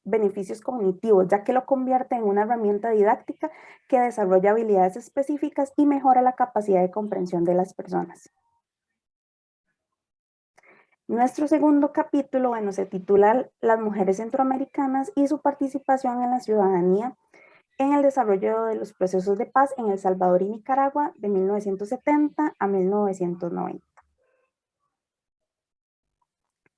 S10: beneficios cognitivos, ya que lo convierte en una herramienta didáctica que desarrolla habilidades específicas y mejora la capacidad de comprensión de las personas. Nuestro segundo capítulo, bueno, se titula Las mujeres centroamericanas y su participación en la ciudadanía en el desarrollo de los procesos de paz en El Salvador y Nicaragua de 1970 a 1990.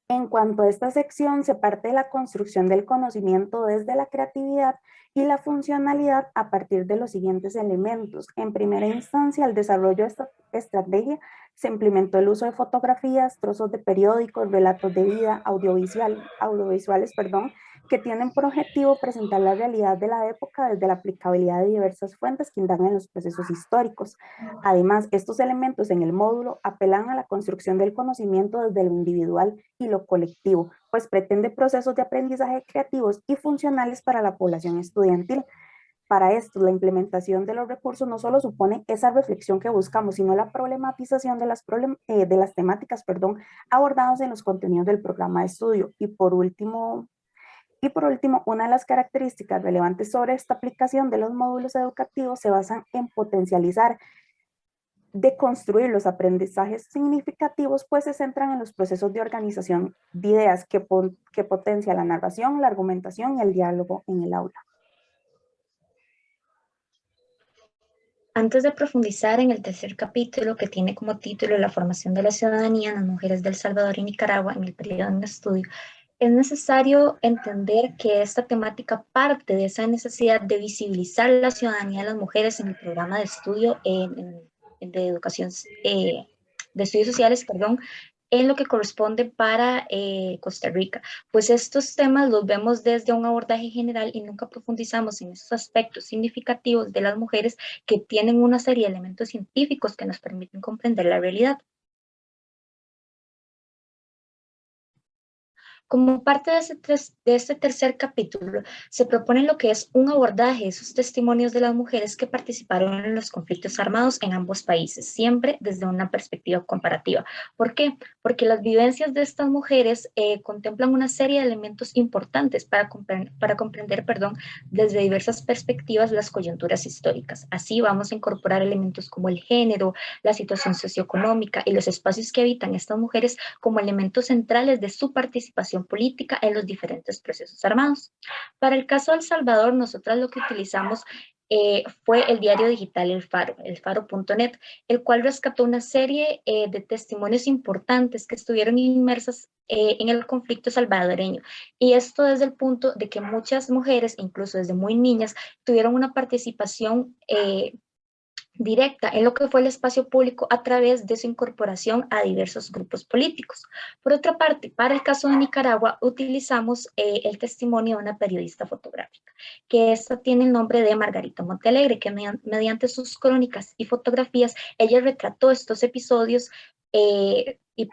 S10: En cuanto a esta sección, se parte de la construcción del conocimiento desde la creatividad y la funcionalidad a partir de los siguientes elementos. En primera instancia, el desarrollo de esta estrategia se implementó el uso de fotografías, trozos de periódicos, relatos de vida, audiovisuales, que tienen por objetivo presentar la realidad de la época desde la aplicabilidad de diversas fuentes que indagan en los procesos históricos. Además, estos elementos en el módulo apelan a la construcción del conocimiento desde lo individual y lo colectivo, pues pretende procesos de aprendizaje creativos y funcionales para la población estudiantil. Para esto, la implementación de los recursos no solo supone esa reflexión que buscamos, sino la problematización de las temáticas abordadas en los contenidos del programa de estudio. Y por último, una de las características relevantes sobre esta aplicación de los módulos educativos se basan en potencializar de construir los aprendizajes significativos, pues se centran en los procesos de organización de ideas que potencia la narración, la argumentación y el diálogo en el aula.
S9: Antes de profundizar en el tercer capítulo, que tiene como título La formación de la ciudadanía en las mujeres de El Salvador y Nicaragua en el periodo en estudio, es necesario entender que esta temática parte de esa necesidad de visibilizar la ciudadanía de las mujeres en el programa de estudio de educación, de estudios sociales, en lo que corresponde para Costa Rica, pues estos temas los vemos desde un abordaje general y nunca profundizamos en esos aspectos significativos de las mujeres que tienen una serie de elementos científicos que nos permiten comprender la realidad. Como parte de este tercer capítulo, se propone lo que es un abordaje de esos testimonios de las mujeres que participaron en los conflictos armados en ambos países, siempre desde una perspectiva comparativa. ¿Por qué? Porque las vivencias de estas mujeres contemplan una serie de elementos importantes para comprender, desde diversas perspectivas las coyunturas históricas. Así vamos a incorporar elementos como el género, la situación socioeconómica y los espacios que habitan estas mujeres como elementos centrales de su participación política en los diferentes procesos armados. Para el caso de El Salvador, nosotras lo que utilizamos fue el diario digital El Faro, elfaro.net, el cual rescató una serie de testimonios importantes que estuvieron inmersas en el conflicto salvadoreño. Y esto desde el punto de que muchas mujeres, incluso desde muy niñas, tuvieron una participación directa en lo que fue el espacio público a través de su incorporación a diversos grupos políticos. Por otra parte, para el caso de Nicaragua, utilizamos el testimonio de una periodista fotográfica, que esta tiene el nombre de Margarita Montealegre, que mediante sus crónicas y fotografías, ella retrató estos episodios y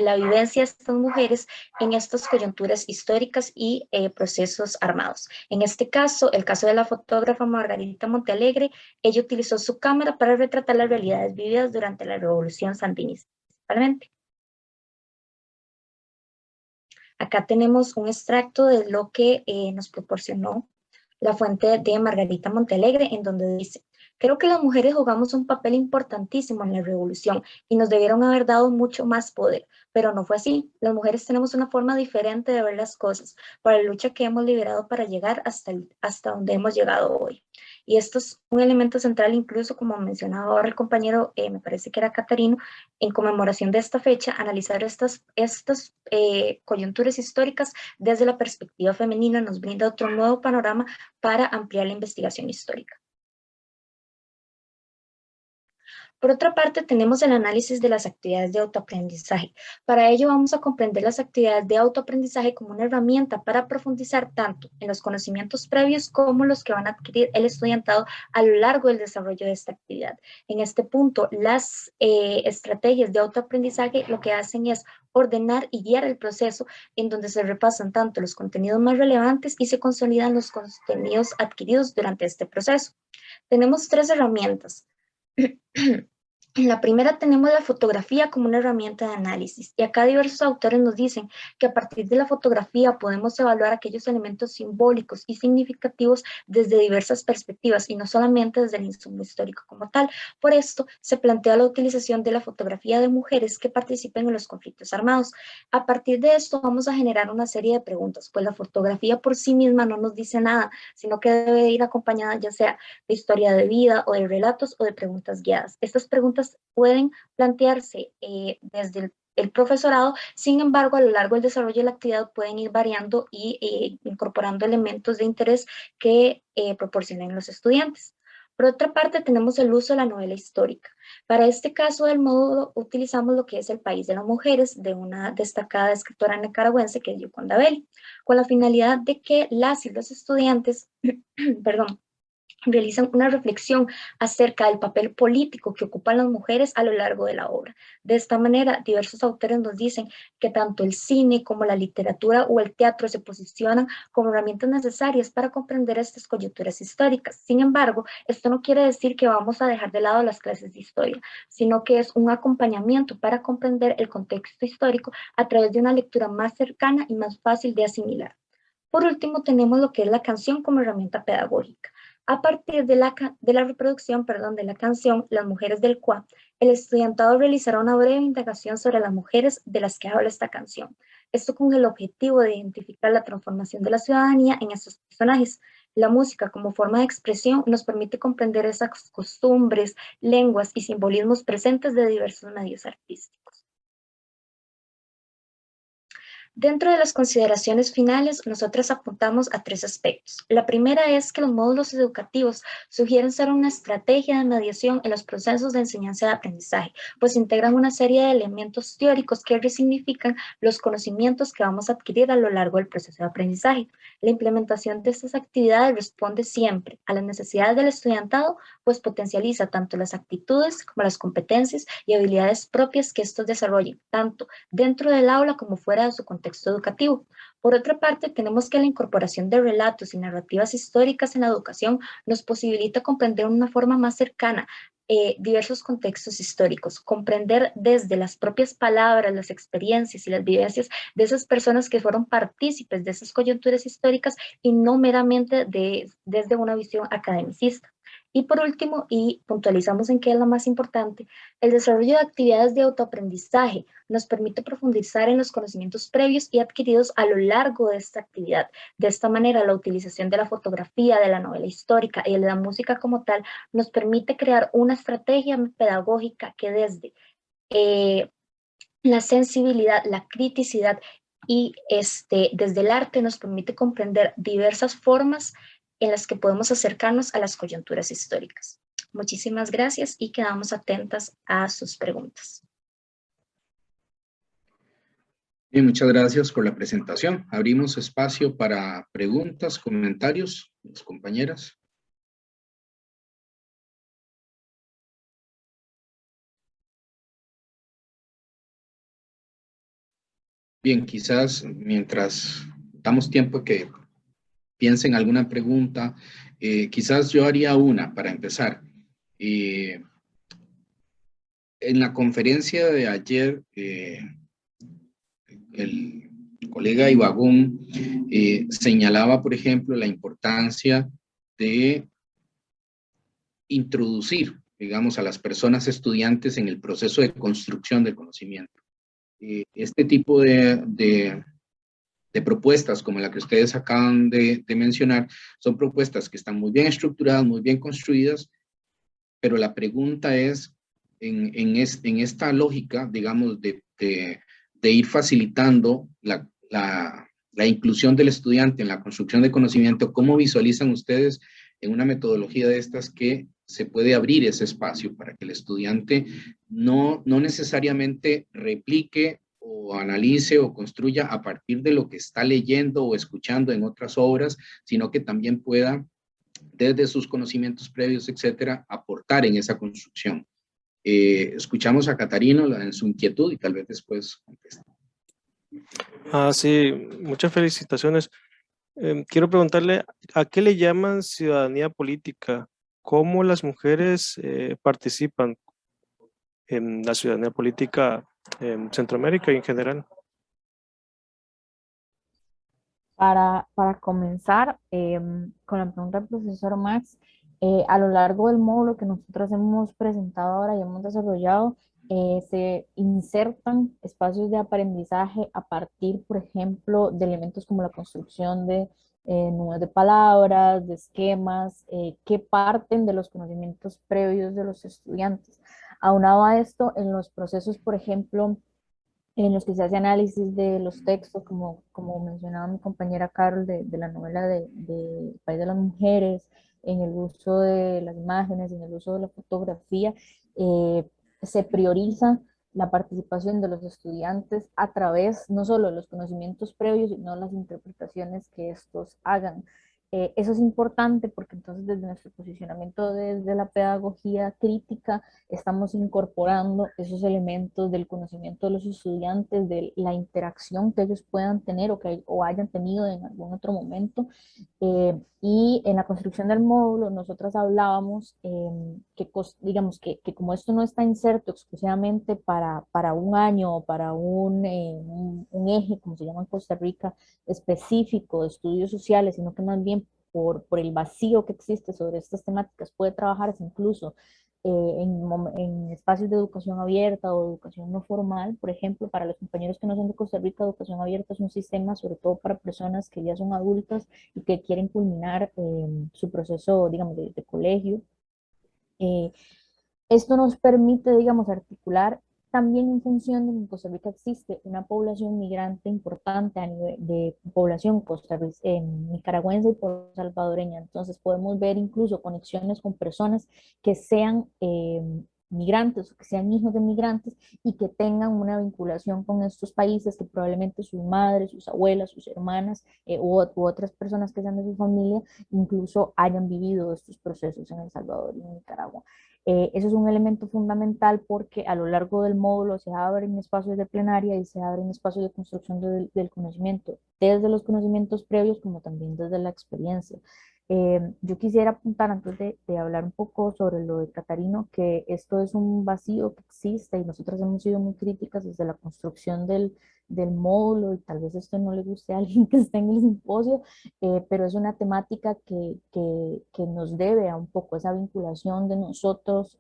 S9: la vivencia de estas mujeres en estas coyunturas históricas y procesos armados. En este caso, el caso de la fotógrafa Margarita Montealegre, ella utilizó su cámara para retratar las realidades vividas durante la Revolución Sandinista, principalmente. Acá tenemos un extracto de lo que nos proporcionó la fuente de Margarita Montealegre, en donde dice: creo que las mujeres jugamos un papel importantísimo en la revolución y nos debieron haber dado mucho más poder, pero no fue así. Las mujeres tenemos una forma diferente de ver las cosas, para la lucha que hemos liderado para llegar hasta donde hemos llegado hoy. Y esto es un elemento central, incluso como mencionaba ahora el compañero, me parece que era Catarino, en conmemoración de esta fecha, analizar estas coyunturas históricas desde la perspectiva femenina nos brinda otro nuevo panorama para ampliar la investigación histórica. Por otra parte, tenemos el análisis de las actividades de autoaprendizaje. Para ello vamos a comprender las actividades de autoaprendizaje como una herramienta para profundizar tanto en los conocimientos previos como los que van a adquirir el estudiantado a lo largo del desarrollo de esta actividad. En este punto, las estrategias de autoaprendizaje lo que hacen es ordenar y guiar el proceso en donde se repasan tanto los contenidos más relevantes y se consolidan los contenidos adquiridos durante este proceso. Tenemos 3 herramientas. En la primera tenemos la fotografía como una herramienta de análisis y acá diversos autores nos dicen que a partir de la fotografía podemos evaluar aquellos elementos simbólicos y significativos desde diversas perspectivas y no solamente desde el insumo histórico como tal. Por esto se plantea la utilización de la fotografía de mujeres que participen en los conflictos armados. A partir de esto vamos a generar una serie de preguntas, pues la fotografía por sí misma no nos dice nada, sino que debe ir acompañada ya sea de historia de vida o de relatos o de preguntas guiadas. Estas preguntas pueden plantearse desde el profesorado, sin embargo, a lo largo del desarrollo de la actividad pueden ir variando y incorporando elementos de interés que proporcionen los estudiantes. Por otra parte, tenemos el uso de la novela histórica. Para este caso del módulo, utilizamos lo que es El País de las Mujeres, de una destacada escritora nicaragüense que es Yoconda Belli, con la finalidad de que las y los estudiantes, perdón, realizan una reflexión acerca del papel político que ocupan las mujeres a lo largo de la obra. De esta manera, diversos autores nos dicen que tanto el cine como la literatura o el teatro se posicionan como herramientas necesarias para comprender estas coyunturas históricas. Sin embargo, esto no quiere decir que vamos a dejar de lado las clases de historia, sino que es un acompañamiento para comprender el contexto histórico a través de una lectura más cercana y más fácil de asimilar. Por último, tenemos lo que es la canción como herramienta pedagógica. A partir de la reproducción de la canción Las Mujeres del Cuá, el estudiantado realizará una breve indagación sobre las mujeres de las que habla esta canción. Esto con el objetivo de identificar la transformación de la ciudadanía en estos personajes. La música como forma de expresión nos permite comprender esas costumbres, lenguas y simbolismos presentes de diversos medios artísticos. Dentro de las consideraciones finales, nosotros apuntamos a 3 aspectos. La primera es que los módulos educativos sugieren ser una estrategia de mediación en los procesos de enseñanza y aprendizaje, pues integran una serie de elementos teóricos que resignifican los conocimientos que vamos a adquirir a lo largo del proceso de aprendizaje. La implementación de estas actividades responde siempre a las necesidades del estudiantado, pues potencializa tanto las actitudes como las competencias y habilidades propias que estos desarrollen, tanto dentro del aula como fuera de su contexto educativo. Por otra parte, tenemos que la incorporación de relatos y narrativas históricas en la educación nos posibilita comprender de una forma más cercana diversos contextos históricos, comprender desde las propias palabras, las experiencias y las vivencias de esas personas que fueron partícipes de esas coyunturas históricas y no meramente desde una visión academicista. Y por último, y puntualizamos en qué es lo más importante, el desarrollo de actividades de autoaprendizaje nos permite profundizar en los conocimientos previos y adquiridos a lo largo de esta actividad. De esta manera, la utilización de la fotografía, de la novela histórica y de la música como tal nos permite crear una estrategia pedagógica que desde la sensibilidad, la criticidad y desde el arte nos permite comprender diversas formas en las que podemos acercarnos a las coyunturas históricas. Muchísimas gracias y quedamos atentas a sus preguntas.
S2: Bien, muchas gracias por la presentación. Abrimos espacio para preguntas, comentarios, las compañeras. Bien, quizás mientras damos tiempo que piensen alguna pregunta, quizás yo haría una para empezar. En la conferencia de ayer, el colega Ibagón señalaba, por ejemplo, la importancia de introducir, digamos, a las personas estudiantes en el proceso de construcción del conocimiento. Este tipo de propuestas como la que ustedes acaban de mencionar, son propuestas que están muy bien estructuradas, muy bien construidas, pero la pregunta es, en esta lógica, digamos, de ir facilitando la inclusión del estudiante en la construcción de conocimiento, ¿cómo visualizan ustedes en una metodología de estas que se puede abrir ese espacio para que el estudiante no necesariamente replique o analice o construya a partir de lo que está leyendo o escuchando en otras obras, sino que también pueda, desde sus conocimientos previos, etcétera, aportar en esa construcción. Escuchamos a Catarino en su inquietud y tal vez después conteste.
S4: Sí, muchas felicitaciones. Quiero preguntarle, ¿a qué le llaman ciudadanía política? ¿Cómo las mujeres participan en la ciudadanía política en Centroamérica y en general?
S3: Para comenzar con la pregunta del profesor Max, a lo largo del módulo que nosotros hemos presentado ahora y hemos desarrollado, se insertan espacios de aprendizaje a partir, por ejemplo, de elementos como la construcción de números de palabras, de esquemas, que parten de los conocimientos previos de los estudiantes. Aunado a esto, en los procesos, por ejemplo, en los que se hace análisis de los textos, como mencionaba mi compañera Carol, de la novela de País de las Mujeres, en el uso de las imágenes, en el uso de la fotografía, se prioriza la participación de los estudiantes a través no solo de los conocimientos previos, sino las interpretaciones que estos hagan. Eso es importante porque entonces desde nuestro posicionamiento desde la pedagogía crítica estamos incorporando esos elementos del conocimiento de los estudiantes, de la interacción que ellos puedan tener o hayan tenido en algún otro momento. Y en la construcción del módulo nosotras hablábamos digamos que como esto no está inserto exclusivamente para un año o para un eje, como se llama en Costa Rica, específico de estudios sociales, sino que más bien por el vacío que existe sobre estas temáticas puede trabajarse incluso en espacios de educación abierta o educación no formal. Por ejemplo, para los compañeros que no son de Costa Rica, educación abierta es un sistema sobre todo para personas que ya son adultas y que quieren culminar su proceso, digamos, de colegio. Esto nos permite, digamos, articular también en función de que en Costa Rica existe una población migrante importante a nivel de población nicaragüense y salvadoreña. Entonces podemos ver incluso conexiones con personas que sean migrantes o que sean hijos de migrantes y que tengan una vinculación con estos países, que probablemente sus madres, sus abuelas, sus hermanas u otras personas que sean de su familia incluso hayan vivido estos procesos en El Salvador y en Nicaragua. Eso es un elemento fundamental porque a lo largo del módulo se abren espacios de plenaria y se abren espacios de construcción del conocimiento, desde los conocimientos previos como también desde la experiencia. Yo quisiera apuntar antes de hablar un poco sobre lo de Catarino, que esto es un vacío que existe y nosotros hemos sido muy críticas desde la construcción del módulo y tal vez esto no le guste a alguien que esté en el simposio, pero es una temática que nos debe a un poco esa vinculación de nosotros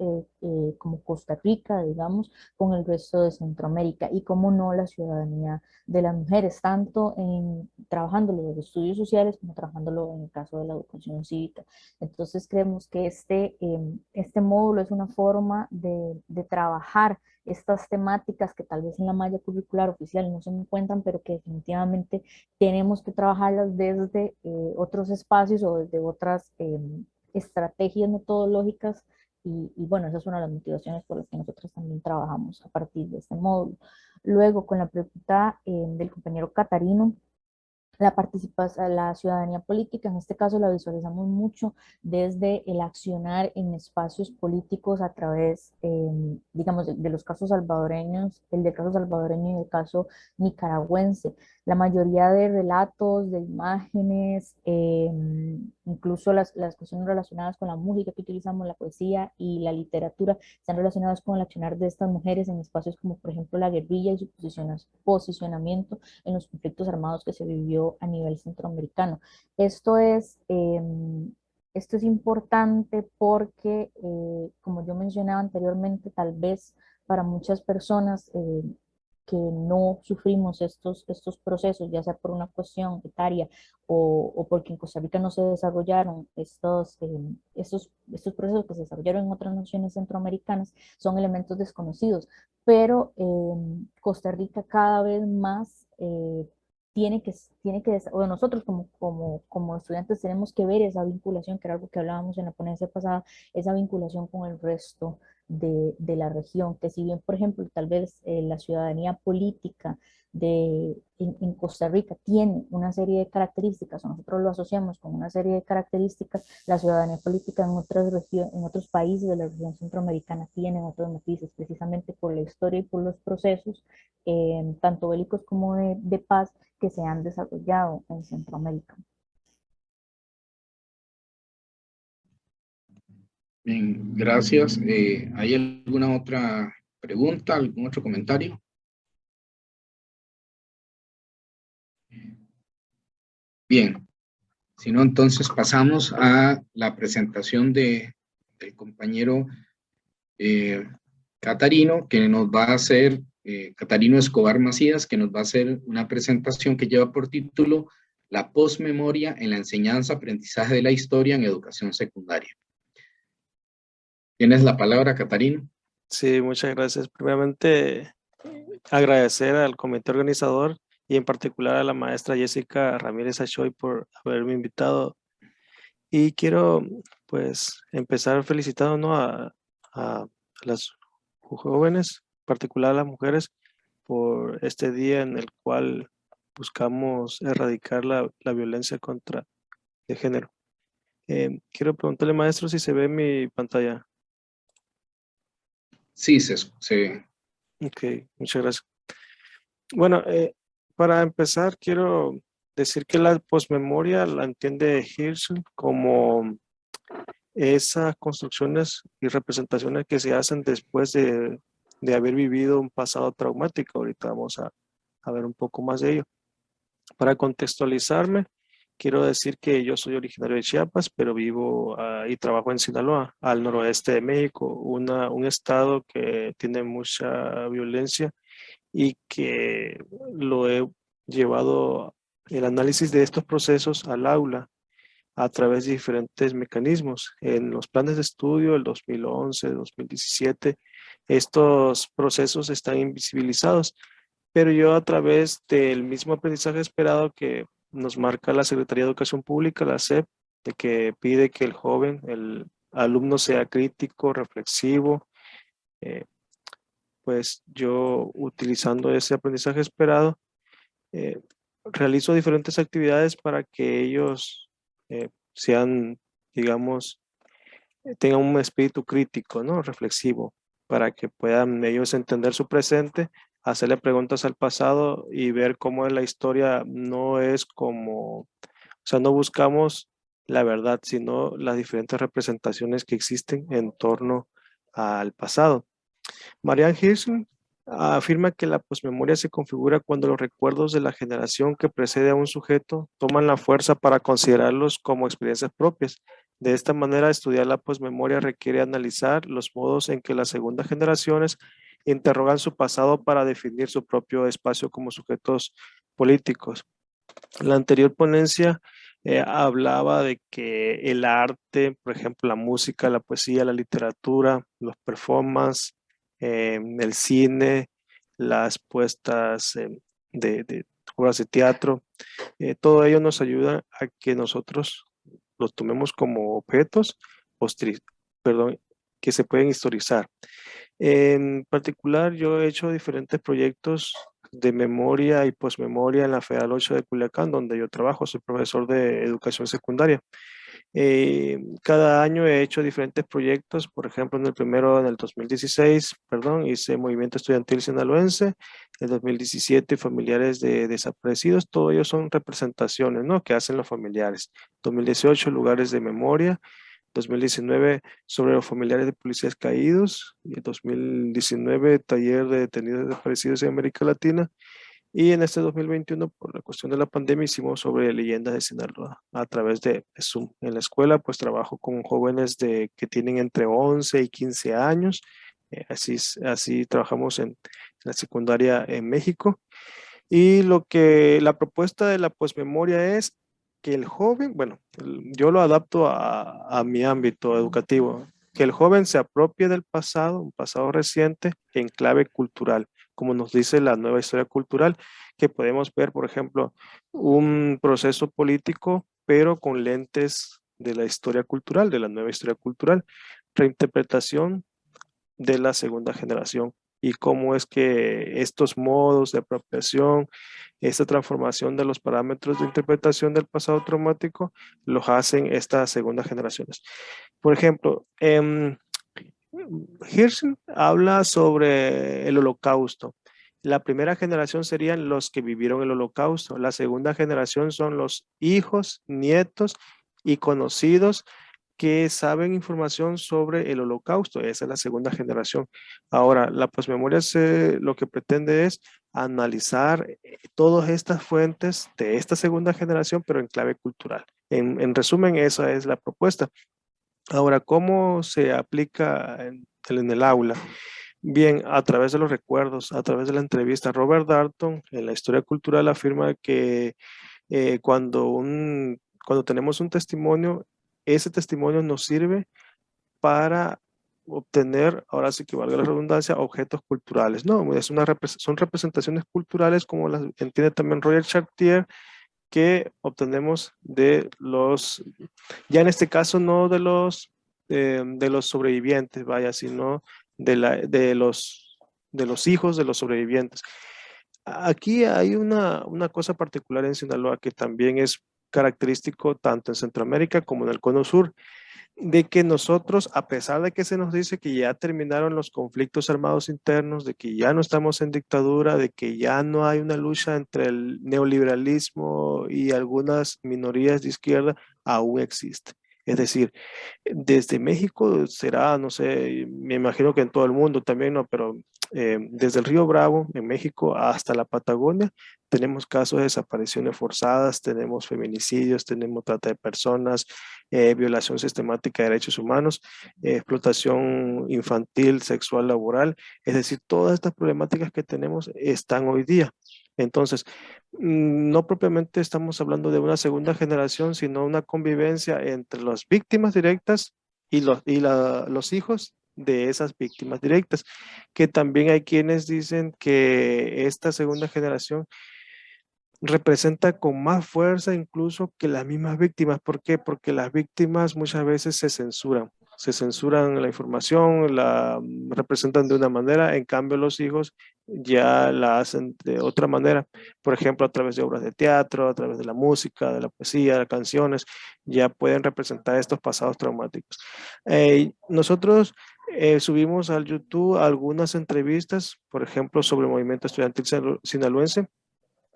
S3: como Costa Rica, digamos, con el resto de Centroamérica y cómo no la ciudadanía de las mujeres, tanto en trabajándolo de los estudios sociales como trabajándolo en el caso de la educación cívica. Entonces creemos que este módulo es una forma de trabajar estas temáticas que tal vez en la malla curricular oficial no se encuentran, pero que definitivamente tenemos que trabajarlas desde otros espacios o desde otras estrategias metodológicas y bueno, esa es una de las motivaciones por las que nosotros también trabajamos a partir de este módulo. Luego, con la pregunta del compañero Catarino, la participación, la ciudadanía política, en este caso la visualizamos mucho desde el accionar en espacios políticos a través, digamos, de los casos salvadoreños, el del caso salvadoreño y el caso nicaragüense. La mayoría de relatos, de imágenes, incluso las cuestiones relacionadas con la música que utilizamos, la poesía y la literatura, están relacionadas con el accionar de estas mujeres en espacios como, por ejemplo, la guerrilla y su posicionamiento en los conflictos armados que se vivió a nivel centroamericano. Esto es importante porque, como yo mencionaba anteriormente, tal vez para muchas personas que no sufrimos estos procesos, ya sea por una cuestión etaria o porque en Costa Rica no se desarrollaron estos procesos que se desarrollaron en otras naciones centroamericanas, son elementos desconocidos, pero Costa Rica cada vez más o nosotros como estudiantes tenemos que ver esa vinculación, que era algo que hablábamos en la ponencia pasada, esa vinculación con el resto de la región, que si bien, por ejemplo, tal vez la ciudadanía política en Costa Rica tiene una serie de características, o nosotros lo asociamos con una serie de características, la ciudadanía política en otros países de la región centroamericana tiene otros matices, precisamente por la historia y por los procesos, tanto bélicos como de paz, que se han desarrollado en Centroamérica.
S2: Bien, gracias. ¿Hay alguna otra pregunta, algún otro comentario? Bien, si no, entonces pasamos a la presentación del compañero Catarino, que nos va a hacer, Catarino Escobar Macías, que nos va a hacer una presentación que lleva por título La posmemoria en la enseñanza, aprendizaje de la historia en educación secundaria. ¿Tienes la palabra, Catarino?
S4: Sí, muchas gracias. Primeramente, agradecer al comité organizador y en particular a la maestra Jessica Ramírez Achoy por haberme invitado. Y quiero, pues, empezar felicitando, ¿no?, a las jóvenes, en particular a las mujeres, por este día en el cual buscamos erradicar la violencia contra de género. Quiero preguntarle, maestro, si se ve mi pantalla.
S2: Sí, se
S4: Ok, muchas gracias. Bueno, para empezar, quiero decir que la posmemoria la entiende Hirsch como esas construcciones y representaciones que se hacen después de haber vivido un pasado traumático. Ahorita vamos a ver un poco más de ello. Para contextualizarme, quiero decir que yo soy originario de Chiapas, pero vivo y trabajo en Sinaloa, al noroeste de México, un estado que tiene mucha violencia y que lo he llevado el análisis de estos procesos al aula a través de diferentes mecanismos. En los planes de estudio del 2011, 2017, estos procesos están invisibilizados, pero yo a través del mismo aprendizaje esperado que nos marca la Secretaría de Educación Pública, la SEP, de que pide que el joven, el alumno sea crítico, reflexivo, pues yo utilizando ese aprendizaje esperado, eh, realizo diferentes actividades para que ellos sean, digamos, tengan un espíritu crítico, ¿no? Reflexivo, para que puedan ellos entender su presente, hacerle preguntas al pasado y ver cómo la historia no es como, o sea, no buscamos la verdad, sino las diferentes representaciones que existen en torno al pasado. Marianne Hirsch afirma que la posmemoria se configura cuando los recuerdos de la generación que precede a un sujeto toman la fuerza para considerarlos como experiencias propias. De esta manera, estudiar la posmemoria requiere analizar los modos en que las segundas generaciones interrogan su pasado para definir su propio espacio como sujetos políticos. La anterior ponencia hablaba de que el arte, por ejemplo, la música, la poesía, la literatura, los performances, el cine, las puestas de obras de teatro, todo ello nos ayuda a que nosotros los tomemos como objetos, perdón, que se pueden historizar. En particular, yo he hecho diferentes proyectos de memoria y posmemoria en la Federal 8 de Culiacán, donde yo trabajo, soy profesor de educación secundaria. Cada año he hecho diferentes proyectos, por ejemplo, en el 2016, perdón, hice Movimiento Estudiantil Sinaloense, en el 2017 familiares de desaparecidos, todo ello son representaciones, ¿no?, que hacen los familiares. 2018 lugares de memoria, 2019 sobre los familiares de policías caídos, y 2019 taller de detenidos desaparecidos en América Latina. Y en este 2021, por la cuestión de la pandemia, hicimos sobre leyendas de Sinaloa a través de Zoom. En la escuela, pues trabajo con jóvenes que tienen entre 11 y 15 años. Así trabajamos en la secundaria en México. Y la propuesta de la posmemoria es que el joven, bueno, yo lo adapto a mi ámbito educativo, que el joven se apropie del pasado, un pasado reciente, en clave cultural, como nos dice la nueva historia cultural, que podemos ver, por ejemplo, un proceso político, pero con lentes de la historia cultural, de la nueva historia cultural, reinterpretación de la segunda generación y cómo es que estos modos de apropiación, esta transformación de los parámetros de interpretación del pasado traumático, los hacen estas segundas generaciones. Por ejemplo, Hirsch habla sobre el holocausto. La primera generación serían los que vivieron el holocausto. La segunda generación son los hijos, nietos y conocidos que saben información sobre el holocausto. Esa es la segunda generación. Ahora, la posmemoria lo que pretende es analizar todas estas fuentes de esta segunda generación, pero en clave cultural. En resumen, esa es la propuesta. Ahora, ¿cómo se aplica en el aula? Bien, a través de los recuerdos, a través de la entrevista. Robert Darnton, en la historia cultural, afirma que cuando tenemos un testimonio, ese testimonio nos sirve para obtener, ahora sí que valga la redundancia, objetos culturales. No, son representaciones culturales como las entiende también Roger Chartier, que obtenemos de ya en este caso no de los sobrevivientes, vaya, sino de los hijos de los sobrevivientes. Aquí hay una cosa particular en Sinaloa que también es característico tanto en Centroamérica como en el Cono Sur, de que nosotros, a pesar de que se nos dice que ya terminaron los conflictos armados internos, de que ya no estamos en dictadura, de que ya no hay una lucha entre el neoliberalismo y algunas minorías de izquierda, aún existe. Es decir, desde México será, no sé, me imagino que en todo el mundo también, ¿no? Pero desde el Río Bravo, en México, hasta la Patagonia, tenemos casos de desapariciones forzadas, tenemos feminicidios, tenemos trata de personas, violación sistemática de derechos humanos, explotación infantil, sexual, laboral. Es decir, todas estas problemáticas que tenemos están hoy día. Entonces, no propiamente estamos hablando de una segunda generación, sino una convivencia entre las víctimas directas y los hijos de esas víctimas directas, que también hay quienes dicen que esta segunda generación representa con más fuerza incluso que las mismas víctimas. ¿Por qué? Porque las víctimas muchas veces se censuran la información, la representan de una manera, en cambio los hijos ya la hacen de otra manera, por ejemplo a través de obras de teatro, a través de la música, de la poesía, de canciones, ya pueden representar estos pasados traumáticos. Nosotros subimos al YouTube algunas entrevistas, por ejemplo sobre el movimiento estudiantil sinaloense,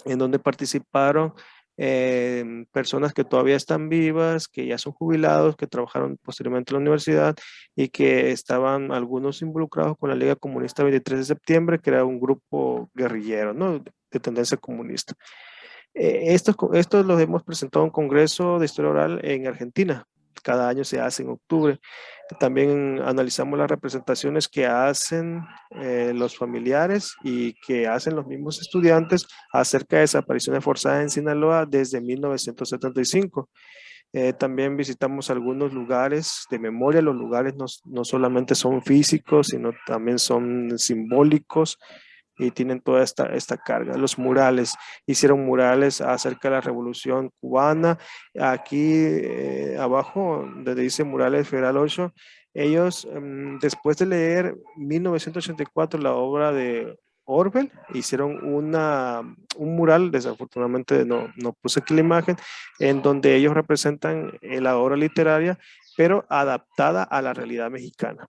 S4: en donde participaron personas que todavía están vivas, que ya son jubilados, que trabajaron posteriormente en la universidad y que estaban algunos involucrados con la Liga Comunista 23 de septiembre, que era un grupo guerrillero, ¿no? De tendencia comunista. Estos los hemos presentado en un congreso de historia oral en Argentina. Cada año se hace en octubre. También analizamos las representaciones que hacen los familiares y que hacen los mismos estudiantes acerca de desapariciones forzadas en Sinaloa desde 1975. También visitamos algunos lugares de memoria. Los lugares no solamente son físicos, sino también son simbólicos y tienen toda esta carga. Los murales, hicieron murales acerca de la Revolución Cubana. Aquí abajo, donde dice Murales Federal 8, ellos después de leer 1984 la obra de Orwell, hicieron un mural, desafortunadamente no puse aquí la imagen, en donde ellos representan la obra literaria, pero adaptada a la realidad mexicana.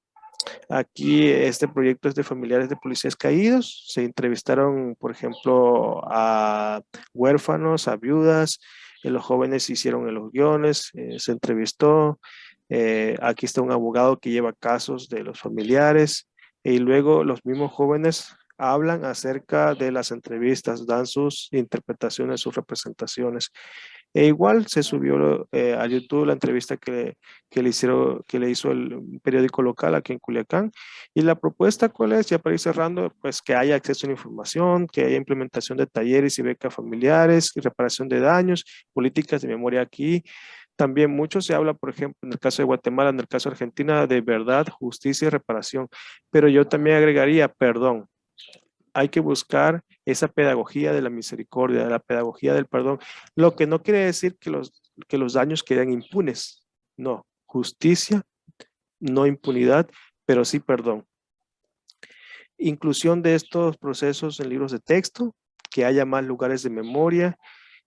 S4: Aquí este proyecto es de familiares de policías caídos. Se entrevistaron, por ejemplo, a huérfanos, a viudas. Los jóvenes hicieron los guiones, se entrevistó. Aquí está un abogado que lleva casos de los familiares. Y luego los mismos jóvenes hablan acerca de las entrevistas, dan sus interpretaciones, sus representaciones. E igual se subió a YouTube la entrevista que le hizo el periódico local aquí en Culiacán. Y la propuesta, ¿cuál es? Ya para ir cerrando, pues que haya acceso a la información, que haya implementación de talleres y becas familiares, y reparación de daños, políticas de memoria aquí. También mucho se habla, por ejemplo, en el caso de Guatemala, en el caso de Argentina, de verdad, justicia y reparación. Pero yo también agregaría perdón. hay que buscar esa pedagogía de la misericordia, de la pedagogía del perdón, lo que no quiere decir que los daños queden impunes, no, justicia, no impunidad, pero sí perdón. Inclusión de estos procesos en libros de texto, que haya más lugares de memoria,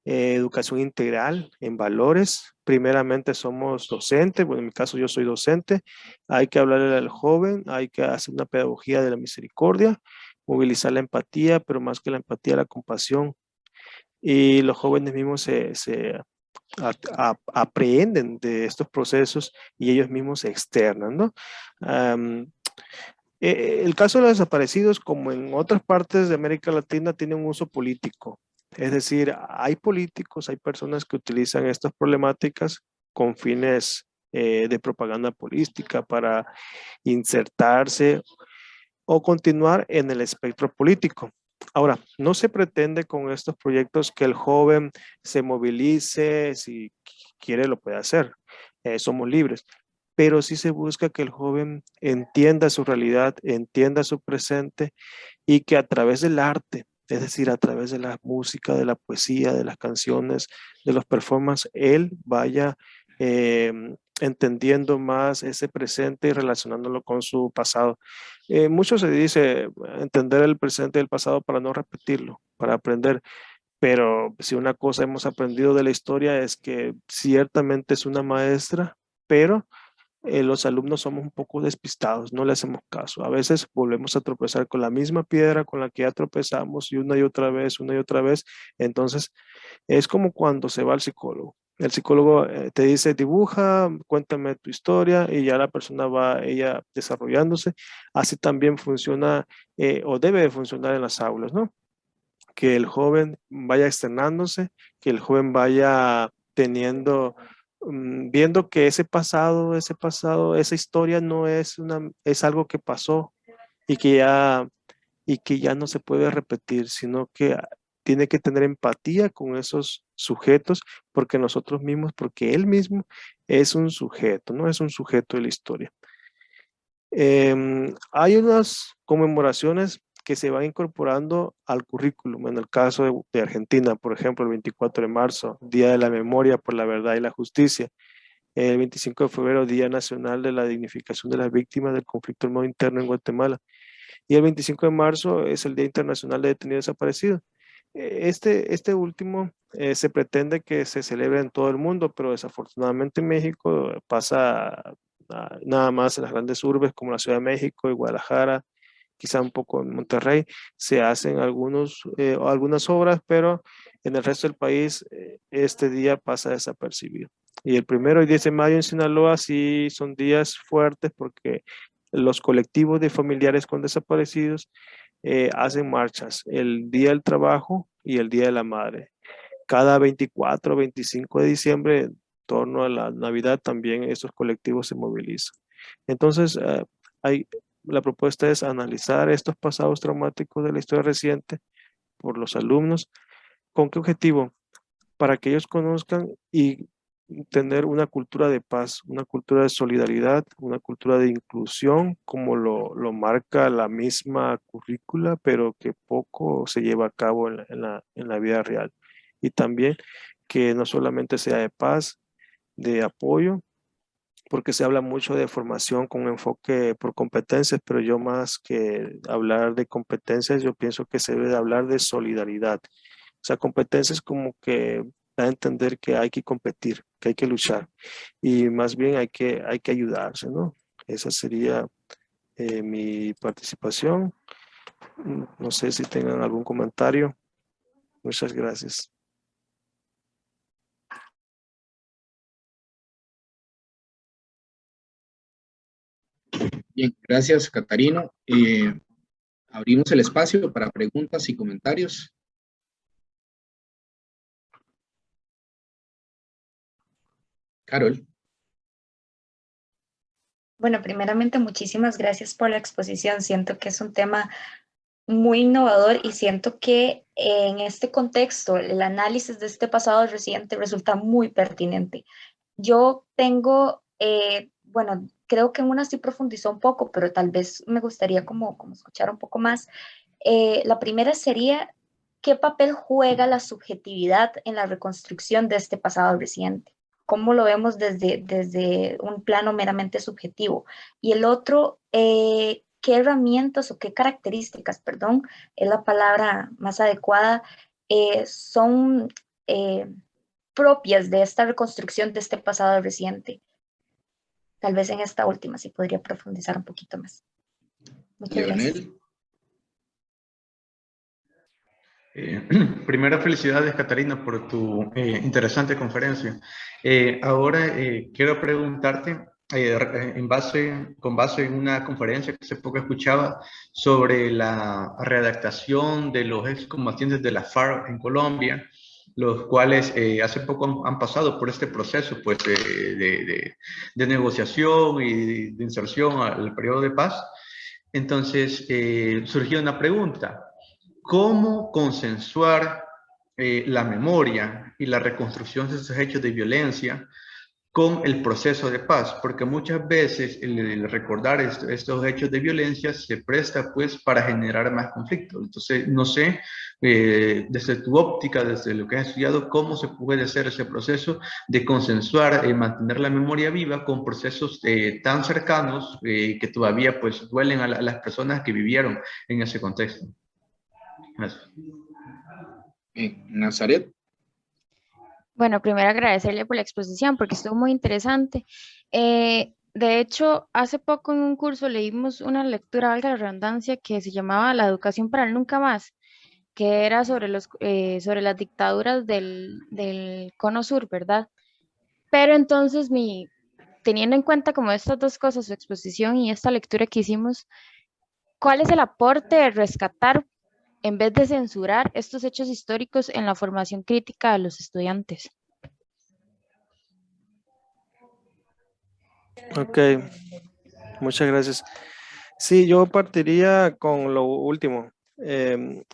S4: educación integral en valores. Primeramente somos docentes, bueno, en mi caso yo soy docente, hay que hablarle al joven, hay que hacer una pedagogía de la misericordia, movilizar la empatía, pero más que la empatía, la compasión. Y los jóvenes mismos aprenden de estos procesos y ellos mismos se externan, ¿no? El caso de los desaparecidos, como en otras partes de América Latina, tiene un uso político. Es decir, hay políticos, hay personas que utilizan estas problemáticas con fines de propaganda política para insertarse o continuar en el espectro político. Ahora, no se pretende con estos proyectos que el joven se movilice, si quiere lo puede hacer, somos libres, pero sí se busca que el joven entienda su realidad, entienda su presente y que a través del arte, es decir, a través de la música, de la poesía, de las canciones, de los performances, él vaya entendiendo más ese presente y relacionándolo con su pasado. Mucho se dice entender el presente y el pasado para no repetirlo, para aprender. Pero si una cosa hemos aprendido de la historia es que ciertamente es una maestra, pero los alumnos somos un poco despistados, no le hacemos caso. A veces volvemos a tropezar con la misma piedra con la que ya tropezamos y una y otra vez, una y otra vez. Entonces, es como cuando se va al psicólogo. El psicólogo te dice, dibuja, cuéntame tu historia y ya la persona va, ella desarrollándose. Así también funciona o debe de funcionar en las aulas, ¿no? Que el joven vaya externándose, que el joven vaya teniendo, viendo que ese pasado, esa historia no es es algo que pasó y y que ya no se puede repetir, sino que tiene que tener empatía con esos sujetos, porque nosotros mismos, porque él mismo es un sujeto, ¿no? Es un sujeto de la historia. Hay unas conmemoraciones que se van incorporando al currículum. En el caso de Argentina, por ejemplo, el 24 de marzo, Día de la Memoria por la Verdad y la Justicia. El 25 de febrero, Día Nacional de la Dignificación de las Víctimas del Conflicto Armado Interno en Guatemala. Y el 25 de marzo es el Día Internacional de Detenidos Desaparecidos. Este último se pretende que se celebre en todo el mundo, pero desafortunadamente en México pasa nada más en las grandes urbes como la Ciudad de México y Guadalajara, quizá un poco en Monterrey, se hacen algunas obras, pero en el resto del país este día pasa desapercibido. Y el 1 y 10 de mayo en Sinaloa sí son días fuertes porque los colectivos de familiares con desaparecidos hacen marchas el Día del Trabajo y el Día de la Madre. Cada 24 o 25 de diciembre, en torno a la Navidad, también estos colectivos se movilizan. Entonces, la propuesta es analizar estos pasados traumáticos de la historia reciente por los alumnos. ¿Con qué objetivo? Para que ellos conozcan y tener una cultura de paz, una cultura de solidaridad, una cultura de inclusión, como lo marca la misma currícula, pero que poco se lleva a cabo en la vida real. Y también que no solamente sea de paz, de apoyo, porque se habla mucho de formación con un enfoque por competencias, pero yo más que hablar de competencias, yo pienso que se debe de hablar de solidaridad. O sea, competencias como que da a entender que hay que competir, que hay que luchar y más bien hay que ayudarse, ¿no? Esa sería mi participación. No sé si tengan algún comentario. Muchas gracias.
S2: Bien, gracias, Catarino. Abrimos el espacio para preguntas y comentarios. Carol.
S9: Bueno, primeramente, muchísimas gracias por la exposición. Siento que es un tema muy innovador y siento que en este contexto el análisis de este pasado reciente resulta muy pertinente. Yo tengo, bueno, creo que en una sí profundizó un poco, pero tal vez me gustaría como escuchar un poco más. La primera sería, ¿qué papel juega la subjetividad en la reconstrucción de este pasado reciente? ¿Cómo lo vemos desde un plano meramente subjetivo? Y el otro, ¿qué herramientas o qué características, perdón, es la palabra más adecuada, son propias de esta reconstrucción de este pasado reciente? Tal vez en esta última sí podría profundizar un poquito más. Muchas gracias.
S2: Leonel.
S1: Primero, felicidades, Catarina, por tu interesante conferencia. Ahora quiero preguntarte, con base en una conferencia que hace poco escuchaba sobre la readaptación de los excombatientes de la FARC en Colombia, los cuales hace poco han pasado por este proceso pues, de negociación y de inserción al periodo de paz. Entonces, surgió una pregunta. ¿Cómo consensuar la memoria y la reconstrucción de esos hechos de violencia con el proceso de paz? Porque muchas veces el recordar estos hechos de violencia se presta pues para generar más conflictos. Entonces, no sé, desde tu óptica, desde lo que has estudiado, cómo se puede hacer ese proceso de consensuar y mantener la memoria viva con procesos tan cercanos que todavía pues duelen a las personas que vivieron en ese contexto. Gracias.
S2: Nazaret.
S6: Bueno, primero agradecerle por la exposición porque estuvo muy interesante. De hecho, hace poco en un curso leímos una lectura, valga la redundancia, que se llamaba La educación para el nunca más, que era sobre las dictaduras del Cono Sur, ¿verdad? Pero entonces, teniendo en cuenta como estas dos cosas, su exposición y esta lectura que hicimos, ¿cuál es el aporte de rescatar en vez de censurar estos hechos históricos en la formación crítica de los estudiantes?
S4: Ok, muchas gracias. Sí, yo partiría con lo último. El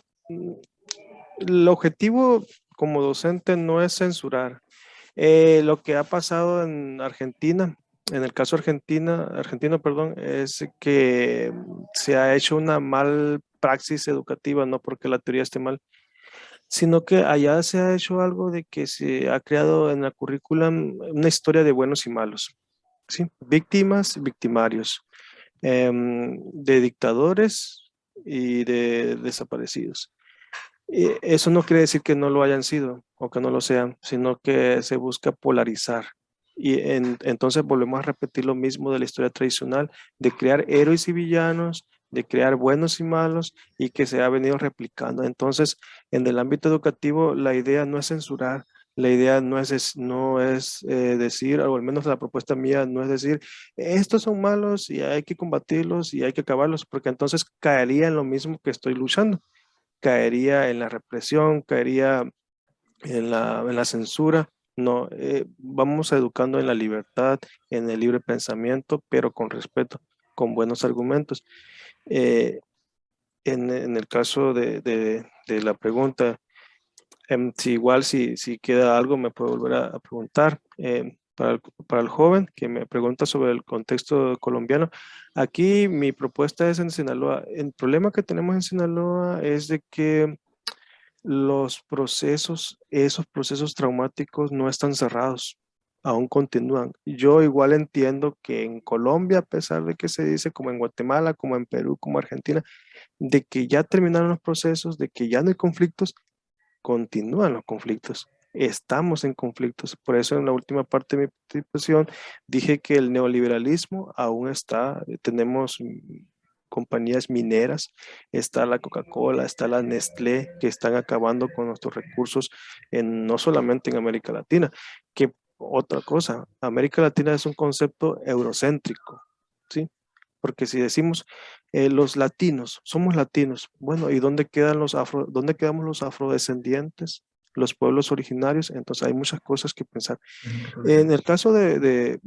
S4: objetivo como docente no es censurar. Lo que ha pasado en Argentina, en el caso argentino, perdón, es que se ha hecho una mal praxis educativa, no porque la teoría esté mal, sino que allá se ha hecho algo de que se ha creado en la currícula una historia de buenos y malos, ¿sí? Víctimas, victimarios, de dictadores y de desaparecidos. Y eso no quiere decir que no lo hayan sido o que no lo sean, sino que se busca polarizar. Y entonces volvemos a repetir lo mismo de la historia tradicional, de crear héroes y villanos, de crear buenos y malos, y que se ha venido replicando. Entonces, en el ámbito educativo, la idea no es censurar, la idea no es decir, o al menos la propuesta mía no es decir, estos son malos y hay que combatirlos y hay que acabarlos, porque entonces caería en lo mismo que estoy luchando, caería en la represión, caería en la censura. No, vamos educando en la libertad, en el libre pensamiento, pero con respeto, con buenos argumentos. En el caso de la pregunta, si queda algo me puede volver a preguntar. Para el joven que me pregunta sobre el contexto colombiano, aquí mi propuesta es en Sinaloa. El problema que tenemos en Sinaloa es de que esos procesos traumáticos no están cerrados, aún continúan. Yo igual entiendo que en Colombia, a pesar de que se dice como en Guatemala, como en Perú, como Argentina, de que ya terminaron los procesos, de que ya no hay conflictos, continúan los conflictos. Estamos en conflictos. Por eso en la última parte de mi participación dije que el neoliberalismo aún está. Tenemos compañías mineras, está la Coca-Cola, está la Nestlé, que están acabando con nuestros recursos no solamente en América Latina. Que otra cosa, América Latina es un concepto eurocéntrico, ¿sí? Porque si decimos los latinos, somos latinos, bueno, ¿y dónde dónde quedamos los afrodescendientes, los pueblos originarios? Entonces hay muchas cosas que pensar. En el caso de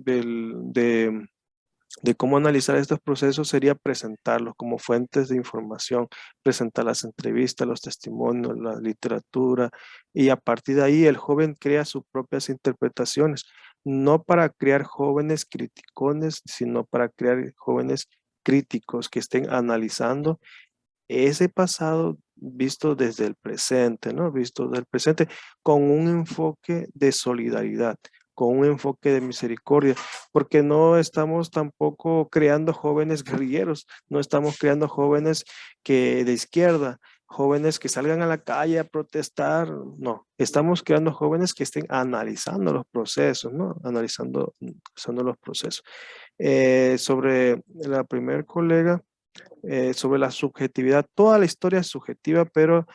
S4: cómo analizar estos procesos sería presentarlos como fuentes de información, presentar las entrevistas, los testimonios, la literatura, y a partir de ahí el joven crea sus propias interpretaciones, no para crear jóvenes criticones, sino para crear jóvenes críticos que estén analizando ese pasado visto desde el presente, ¿no? Visto desde el presente con un enfoque de solidaridad, con un enfoque de misericordia, porque no estamos tampoco creando jóvenes guerrilleros, no estamos creando jóvenes que de izquierda, jóvenes que salgan a la calle a protestar, no, estamos creando jóvenes que estén analizando los procesos, ¿no? Analizando los procesos. Sobre la primer colega, sobre la subjetividad, toda la historia es subjetiva, pero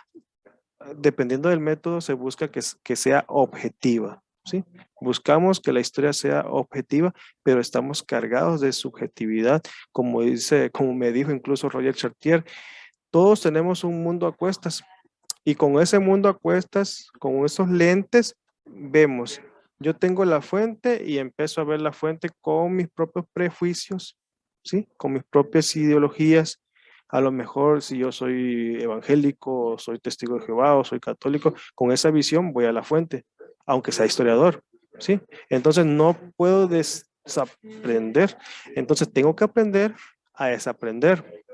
S4: dependiendo del método se busca que sea objetiva, ¿sí? Buscamos que la historia sea objetiva, pero estamos cargados de subjetividad, como me dijo incluso Roger Chartier, todos tenemos un mundo a cuestas y con ese mundo a cuestas, con esos lentes, vemos, yo tengo la fuente y empiezo a ver la fuente con mis propios prejuicios, ¿sí? Con mis propias ideologías. A lo mejor si yo soy evangélico, o soy testigo de Jehová, o soy católico, con esa visión voy a la fuente, aunque sea historiador, ¿sí? Entonces no puedo desaprender, entonces tengo que aprender a desaprender,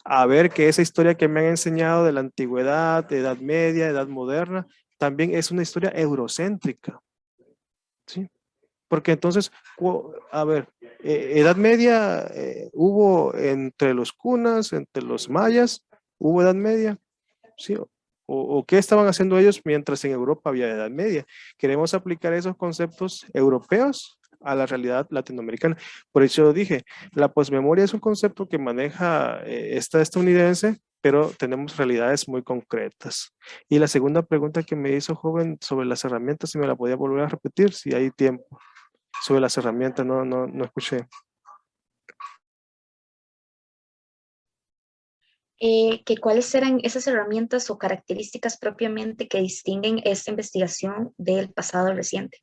S4: a ver que esa historia que me han enseñado de la antigüedad, de Edad Media, Edad Moderna, también es una historia eurocéntrica, ¿sí? Porque entonces, a ver, Edad Media hubo entre los cunas, entre los mayas, hubo Edad Media, ¿sí? ¿O qué estaban haciendo ellos mientras en Europa había Edad Media? Queremos aplicar esos conceptos europeos a la realidad latinoamericana. Por eso dije, la posmemoria es un concepto que maneja esta estadounidense, pero tenemos realidades muy concretas. Y la segunda pregunta que me hizo joven sobre las herramientas, si me la podía volver a repetir, si hay tiempo. Sobre las herramientas, no escuché.
S9: Que ¿cuáles eran esas herramientas o características propiamente que distinguen esta investigación del pasado reciente?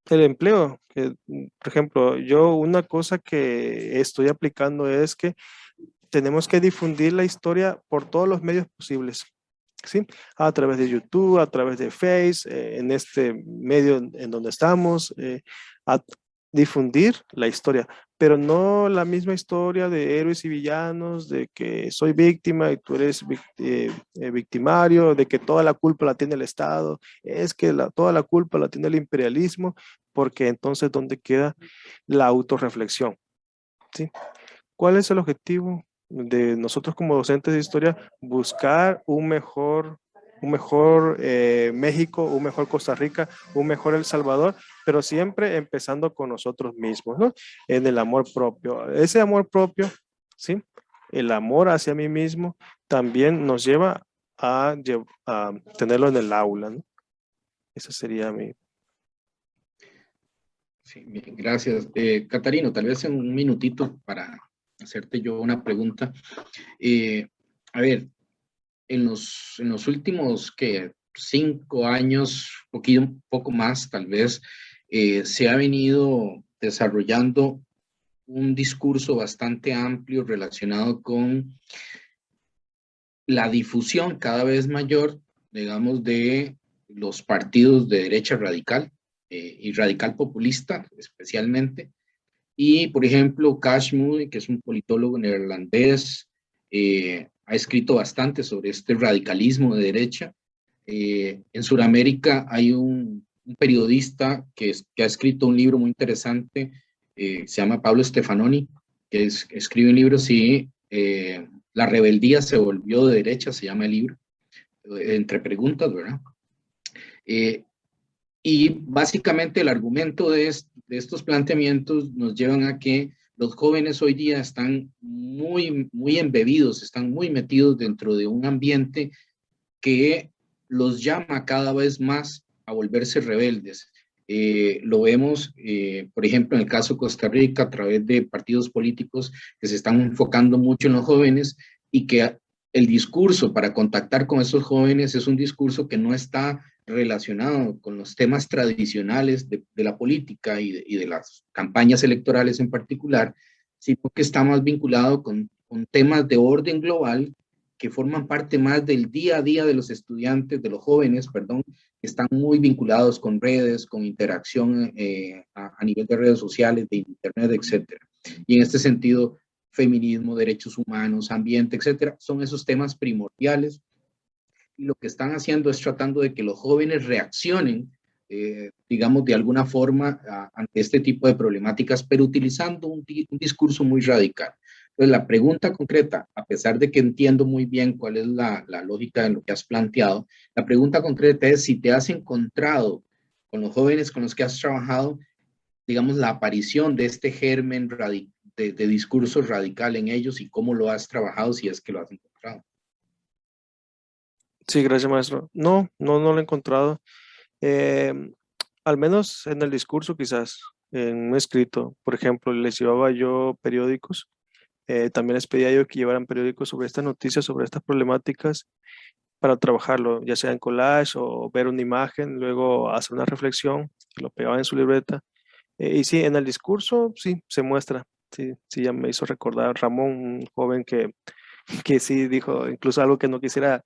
S4: El empleo, que, por ejemplo, yo una cosa que estoy aplicando es que tenemos que difundir la historia por todos los medios posibles, ¿sí? A través de YouTube, a través de Facebook, en este medio en donde estamos, a difundir la historia, pero no la misma historia de héroes y villanos, de que soy víctima y tú eres victimario, de que toda la culpa la tiene el Estado, es que toda la culpa la tiene el imperialismo, porque entonces ¿dónde queda la autorreflexión? ¿Sí? ¿Cuál es el objetivo de nosotros como docentes de historia? Buscar un mejor México, un mejor Costa Rica, un mejor El Salvador, pero siempre empezando con nosotros mismos, ¿no? En el amor propio. Ese amor propio, ¿sí? El amor hacia mí mismo también nos lleva a tenerlo en el aula, ¿no? Esa sería mi...
S2: Sí, bien, gracias. Catarino, tal vez en un minutito para hacerte yo una pregunta. A ver, en los últimos 5 años, un poco más tal vez, se ha venido desarrollando un discurso bastante amplio relacionado con la difusión cada vez mayor, digamos, de los partidos de derecha radical y radical populista especialmente. Y, por ejemplo, Cash Moody, que es un politólogo neerlandés, ha escrito bastante sobre este radicalismo de derecha. En Sudamérica hay un periodista que ha escrito un libro muy interesante, se llama Pablo Stefanoni, que escribe un libro, sí, La rebeldía se volvió de derecha, se llama el libro, entre preguntas, ¿verdad? Y básicamente el argumento de estos planteamientos nos llevan a que los jóvenes hoy día están muy embebidos, están muy metidos dentro de un ambiente que los llama cada vez más a volverse rebeldes. Lo vemos, por ejemplo, en el caso de Costa Rica, a través de partidos políticos que se están enfocando mucho en los jóvenes y que el discurso para contactar con esos jóvenes es un discurso que no está relacionado con los temas tradicionales de la política y de las campañas electorales en particular, sino que está más vinculado con temas de orden global que forman parte más del día a día de los estudiantes, de los jóvenes, perdón, que están muy vinculados con redes, con interacción a nivel de redes sociales, de internet, etcétera. Y en este sentido, feminismo, derechos humanos, ambiente, etcétera. Son esos temas primordiales. Y lo que están haciendo es tratando de que los jóvenes reaccionen, digamos, de alguna forma ante este tipo de problemáticas, pero utilizando un discurso muy radical. Entonces, la pregunta concreta, a pesar de que entiendo muy bien cuál es la lógica de lo que has planteado, la pregunta concreta es si te has encontrado con los jóvenes con los que has trabajado, digamos, la aparición de este germen de discurso radical en ellos y cómo lo has trabajado, si es que lo has encontrado.
S4: Sí, gracias, maestro. No lo he encontrado. Al menos en el discurso, quizás, en un escrito. Por ejemplo, les llevaba yo periódicos. También les pedía yo que llevaran periódicos sobre estas noticias, sobre estas problemáticas, para trabajarlo, ya sea en collage o ver una imagen, luego hacer una reflexión, lo pegaban en su libreta. Y sí, en el discurso, sí, se muestra. Sí, sí, ya me hizo recordar Ramón, un joven que sí dijo incluso algo que no quisiera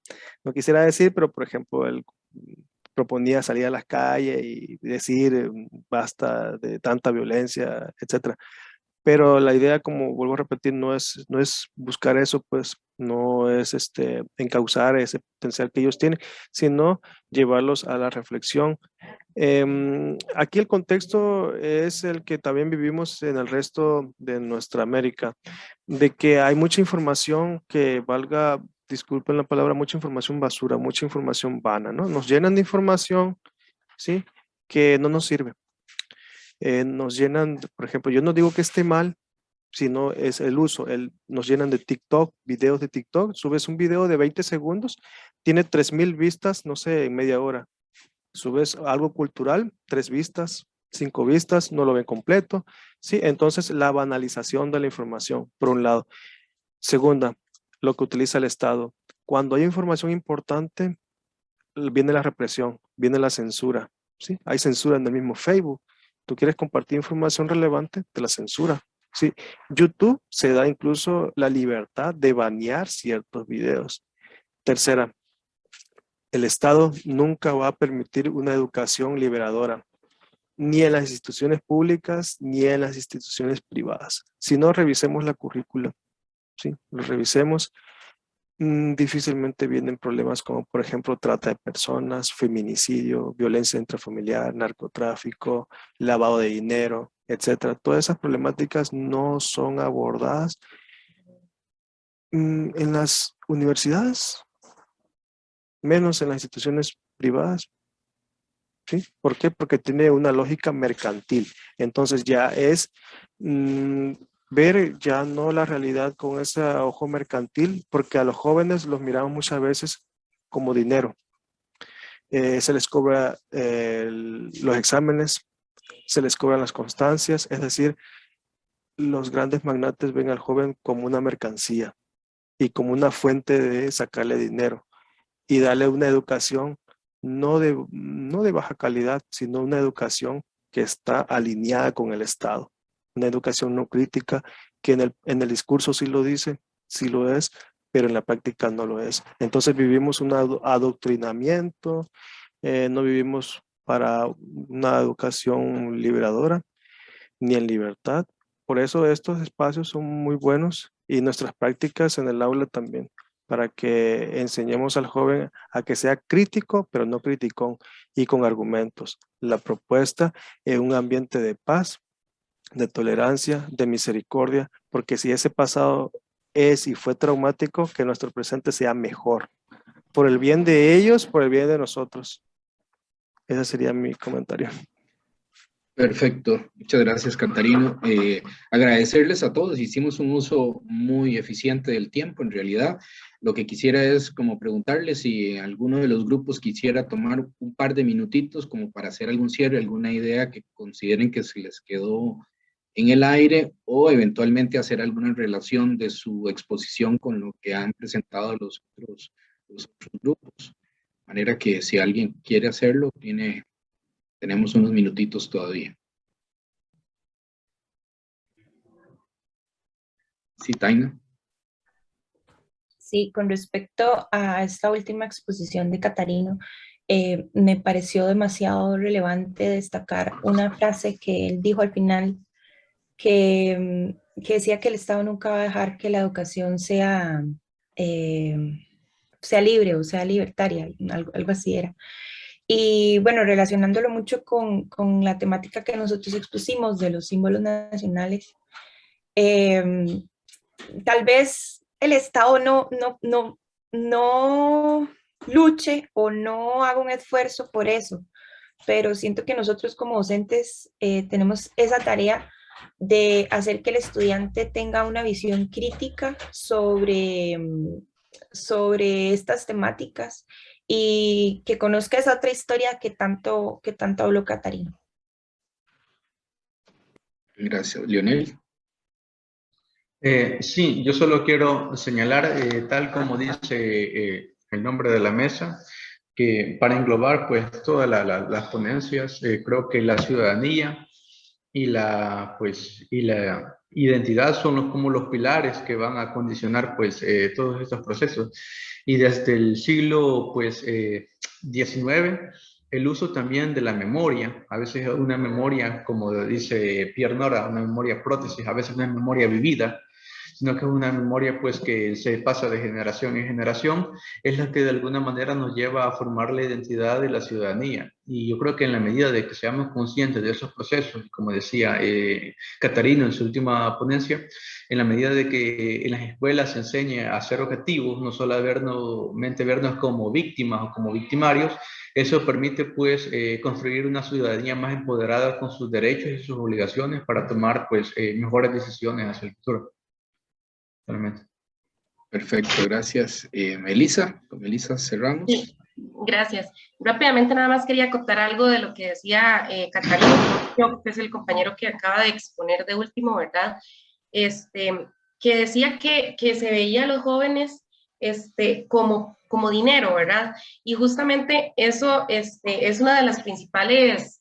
S4: decir, pero por ejemplo, él proponía salir a las calles y decir basta de tanta violencia, etcétera. Pero la idea, como vuelvo a repetir, no es buscar eso, pues no es encauzar ese potencial que ellos tienen, sino llevarlos a la reflexión. Aquí el contexto es el que también vivimos en el resto de nuestra América, de que hay mucha información que valga, disculpen la palabra, mucha información basura, mucha información vana, ¿no? Nos llenan de información, ¿sí? Que no nos sirve. Nos llenan, por ejemplo, yo no digo que esté mal, sino es el uso. Nos llenan de TikTok, videos de TikTok. Subes un video de 20 segundos, tiene 3,000 vistas, no sé, en media hora. Subes algo cultural, 3 vistas, 5 vistas, no lo ven completo. Sí, entonces la banalización de la información, por un lado. Segunda, lo que utiliza el Estado. Cuando hay información importante, viene la represión, viene la censura. ¿Sí? Hay censura en el mismo Facebook. Tú quieres compartir información relevante, te la censura. Sí, YouTube se da incluso la libertad de banear ciertos videos. Tercera, el Estado nunca va a permitir una educación liberadora, ni en las instituciones públicas, ni en las instituciones privadas. Si no, revisemos la currícula, ¿sí? Lo revisemos. Difícilmente vienen problemas como, por ejemplo, trata de personas, feminicidio, violencia intrafamiliar, narcotráfico, lavado de dinero, etcétera. Todas esas problemáticas no son abordadas en las universidades, menos en las instituciones privadas. ¿Sí? ¿Por qué? Porque tiene una lógica mercantil. Entonces ya es ver ya no la realidad con ese ojo mercantil, porque a los jóvenes los miramos muchas veces como dinero. Se les cobra los exámenes, se les cobran las constancias, es decir, los grandes magnates ven al joven como una mercancía y como una fuente de sacarle dinero y darle una educación no de baja calidad, sino una educación que está alineada con el Estado. Una educación no crítica que en el discurso sí lo dice, sí lo es, pero en la práctica no lo es. Entonces vivimos un adoctrinamiento, no vivimos para una educación liberadora ni en libertad. Por eso estos espacios son muy buenos y nuestras prácticas en el aula también, para que enseñemos al joven a que sea crítico, pero no criticón, y con argumentos. La propuesta es un ambiente de paz, de tolerancia, de misericordia, porque si ese pasado es y fue traumático, que nuestro presente sea mejor, por el bien de ellos, por el bien de nosotros. Ese sería mi comentario.
S2: Perfecto, muchas gracias, Catarino. Agradecerles a todos, hicimos un uso muy eficiente del tiempo. En realidad, lo que quisiera es como preguntarles si alguno de los grupos quisiera tomar un par de minutitos como para hacer algún cierre, alguna idea que consideren que se les quedó en el aire, o eventualmente hacer alguna relación de su exposición con lo que han presentado los otros grupos. De manera que si alguien quiere hacerlo, tenemos unos minutitos todavía. Sí, Taina.
S5: Sí, con respecto a esta última exposición de Catarino, me pareció demasiado relevante destacar una frase que él dijo al final, que que decía que el Estado nunca va a dejar que la educación sea, sea libre o sea libertaria, algo así era. Y bueno, relacionándolo mucho con la temática que nosotros expusimos de los símbolos nacionales, tal vez el Estado no luche o no haga un esfuerzo por eso, pero siento que nosotros como docentes tenemos esa tarea de hacer que el estudiante tenga una visión crítica sobre estas temáticas y que conozca esa otra historia que tanto habló Catarina.
S2: Gracias. Leonel.
S1: Sí, yo solo quiero señalar, tal como dice el nombre de la mesa, que para englobar pues todas las ponencias, creo que la ciudadanía y la identidad son como los pilares que van a condicionar pues todos estos procesos. Y desde el siglo pues XIX, el uso también de la memoria, a veces una memoria, como dice Pierre Nora, una memoria prótesis, a veces una memoria vivida, sino que es una memoria pues que se pasa de generación en generación, es la que de alguna manera nos lleva a formar la identidad de la ciudadanía. Y yo creo que en la medida de que seamos conscientes de esos procesos, como decía Catarina en su última ponencia, en la medida de que en las escuelas se enseñe a ser objetivos, no solamente vernos como víctimas o como victimarios, eso permite pues construir una ciudadanía más empoderada con sus derechos y sus obligaciones para tomar pues mejores decisiones hacia el futuro. Realmente.
S2: Perfecto, gracias. Melissa, con Melissa cerramos.
S8: Sí, gracias. Rápidamente nada más quería acotar algo de lo que decía Catarina, que es el compañero que acaba de exponer de último, ¿verdad? Que decía que se veía a los jóvenes como dinero, ¿verdad? Y justamente eso es una de las principales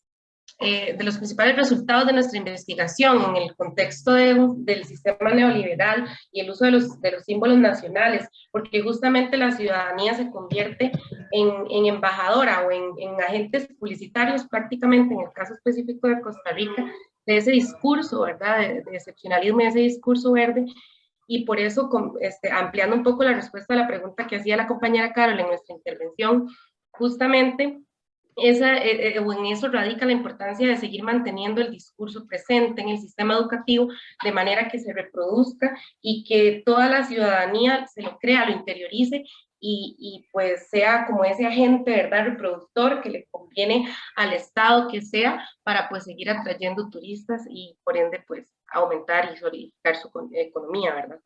S8: de los principales resultados de nuestra investigación en el contexto del sistema neoliberal y el uso de los símbolos nacionales, porque justamente la ciudadanía se convierte en embajadora o en agentes publicitarios prácticamente, en el caso específico de Costa Rica, de ese discurso, ¿verdad?, de excepcionalismo y de ese discurso verde. Y por eso, ampliando un poco la respuesta a la pregunta que hacía la compañera Carol en nuestra intervención, justamente en eso radica la importancia de seguir manteniendo el discurso presente en el sistema educativo de manera que se reproduzca y que toda la ciudadanía se lo crea, lo interiorice y pues sea como ese agente, ¿verdad?, reproductor que le conviene al Estado que sea para pues seguir atrayendo turistas y por ende pues aumentar y solidificar su economía, ¿verdad?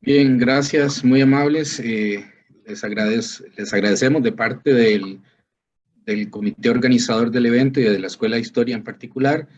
S2: Bien, gracias, muy amables. Les agradecemos de parte del comité organizador del evento y de la Escuela de Historia en particular,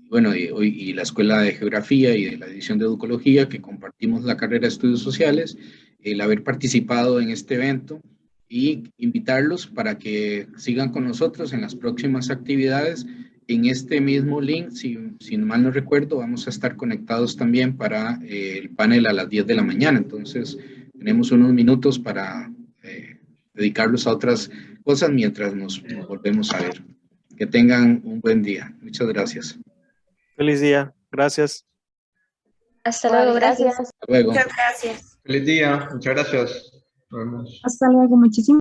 S2: bueno, y la Escuela de Geografía y de la División de Educología, que compartimos la carrera de Estudios Sociales, el haber participado en este evento y invitarlos para que sigan con nosotros en las próximas actividades. En este mismo link, si mal no recuerdo, vamos a estar conectados también para el panel a las 10 de la mañana. Entonces, tenemos unos minutos para dedicarlos a otras cosas mientras nos volvemos a ver. Que tengan un buen día. Muchas gracias.
S4: Feliz día. Gracias.
S9: Hasta luego, gracias.
S2: Hasta luego.
S5: Muchas gracias.
S1: Feliz día, muchas gracias. Nos vemos.
S11: Hasta luego, muchísimas